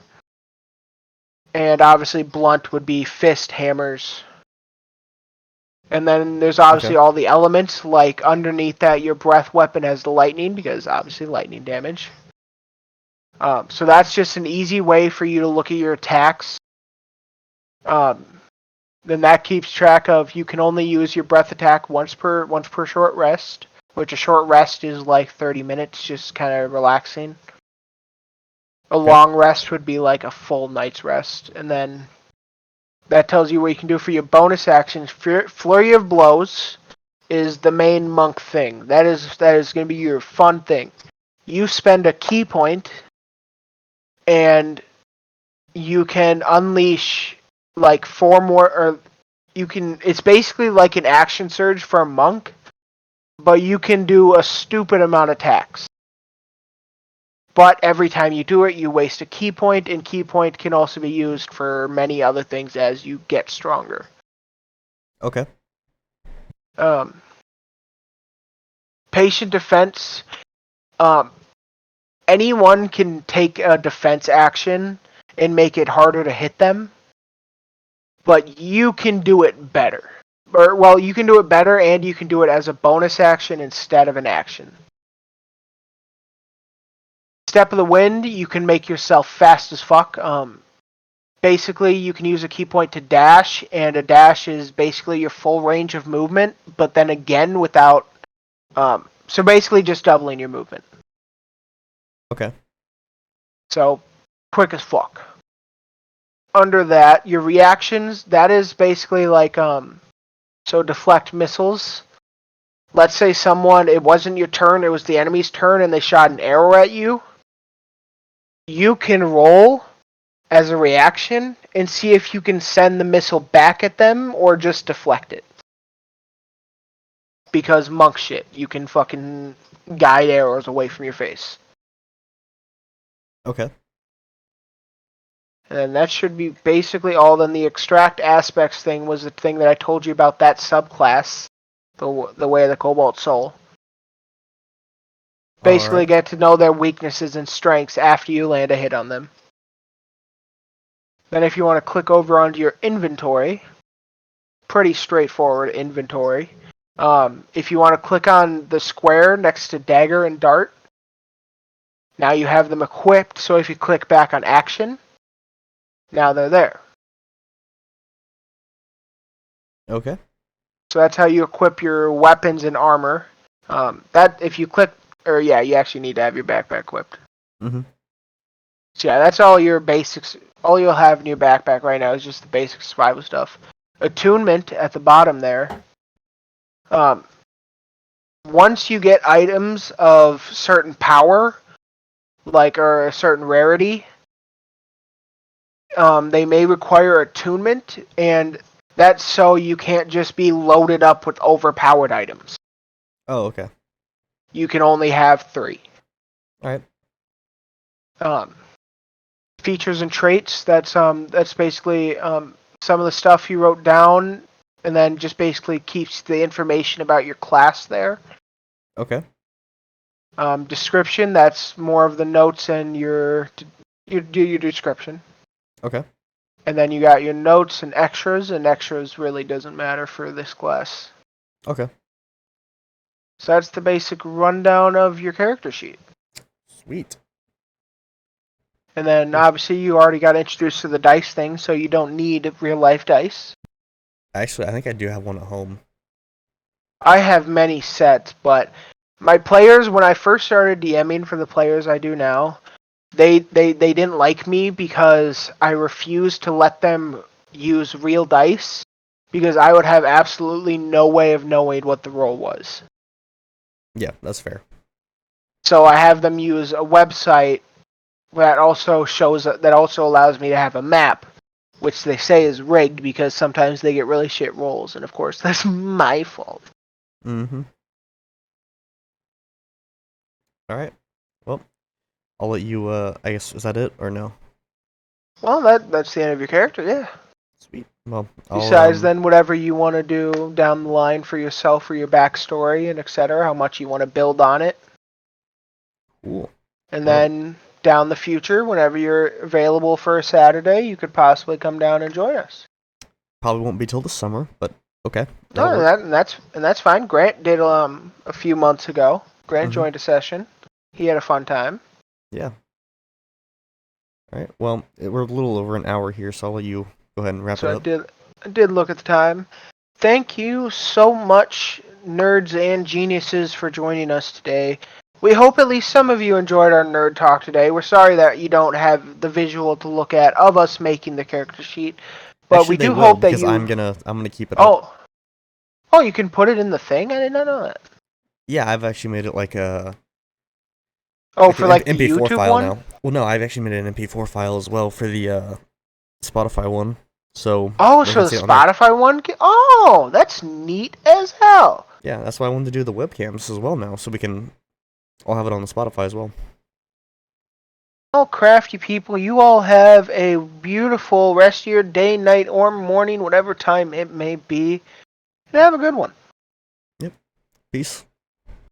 And obviously blunt would be fist hammers. And then there's obviously all the elements, like underneath that your breath weapon has the lightning, because obviously lightning damage. So that's just an easy way for you to look at your attacks. Then that keeps track of, you can only use your breath attack once per short rest, which a short rest is like 30 minutes, just kind of relaxing. A long rest would be like a full night's rest. And then that tells you what you can do for your bonus actions. Flurry of Blows is the main monk thing. That is going to be your fun thing. You spend a key point, and you can unleash like 4 more, or It's basically like an action surge for a monk, but you can do a stupid amount of attacks. But every time you do it, you waste a key point, and key point can also be used for many other things as you get stronger. Okay. Patient defense. Anyone can take a defense action and make it harder to hit them, but you can do it better. You can do it better, and you can do it as a bonus action instead of an action. Step of the Wind, you can make yourself fast as fuck. Basically, you can use a key point to dash, and a dash is basically your full range of movement, but then again without... so basically just doubling your movement. Okay. So, quick as fuck. Under that, your reactions, that is basically like, so deflect missiles. Let's say it wasn't your turn, it was the enemy's turn, and they shot an arrow at you. You can roll as a reaction and see if you can send the missile back at them or just deflect it. Because monk shit, you can fucking guide arrows away from your face. Okay. And that should be basically all. Then the extract aspects thing was the thing that I told you about, that subclass, the way of the Cobalt Soul. Basically get to know their weaknesses and strengths after you land a hit on them. Then if you want to click over onto your inventory, pretty straightforward inventory. If you want to click on the square next to dagger and dart, now you have them equipped, so if you click back on action, now they're there. Okay. So that's how you equip your weapons and armor. That if you click, you actually need to have your backpack equipped. Mm-hmm. So yeah, that's all your basics. All you'll have in your backpack right now is just the basic survival stuff. Attunement at the bottom there. Once you get items of certain power, or a certain rarity, they may require attunement, and that's so you can't just be loaded up with overpowered items. Oh, okay. You can only have 3. Alright. Features and traits, that's basically some of the stuff you wrote down, and then just basically keeps the information about your class there. Okay. Description, that's more of the notes and your description. Okay. And then you got your notes and extras really doesn't matter for this class. Okay. So that's the basic rundown of your character sheet. Sweet. And then obviously you already got introduced to the dice thing, so you don't need real life dice. Actually, I think I do have one at home. I have many sets, but my players, when I first started DMing for the players I do now, they didn't like me because I refused to let them use real dice because I would have absolutely no way of knowing what the roll was. Yeah, that's fair. So I have them use a website that also allows me to have a map, which they say is rigged because sometimes they get really shit rolls, and of course that's my fault. Mm-hmm. Alright. Well, I'll let you, I guess, is that it, or no? Well, that's the end of your character, yeah. Sweet. Well, Besides then, whatever you want to do down the line for yourself, for your backstory, and etc., how much you want to build on it. Cool. And then down the future, whenever you're available for a Saturday, you could possibly come down and join us. Probably won't be till the summer, but okay. No, that's fine. Grant did a few months ago. Grant joined a session. He had a fun time. Yeah. Alright, well, we're a little over an hour here, so I'll let you go ahead and wrap it up. I did look at the time. Thank you so much, nerds and geniuses, for joining us today. We hope at least some of you enjoyed our nerd talk today. We're sorry that you don't have the visual to look at of us making the character sheet, but Actually, we do hope that because you. I'm gonna keep it up. Oh, you can put it in the thing. I did not know that. Yeah, I've actually made it like a. For an the MP4 YouTube file one? now. Well, no, I've actually made an MP4 file as well for the Spotify one. So. Oh, they so can the see it on there. Spotify one? Oh, that's neat as hell. Yeah, that's why I wanted to do the webcams as well now, so we can all have it on the Spotify as well. Oh, crafty people, you all have a beautiful rest of your day, night, or morning, whatever time it may be. And have a good one. Peace.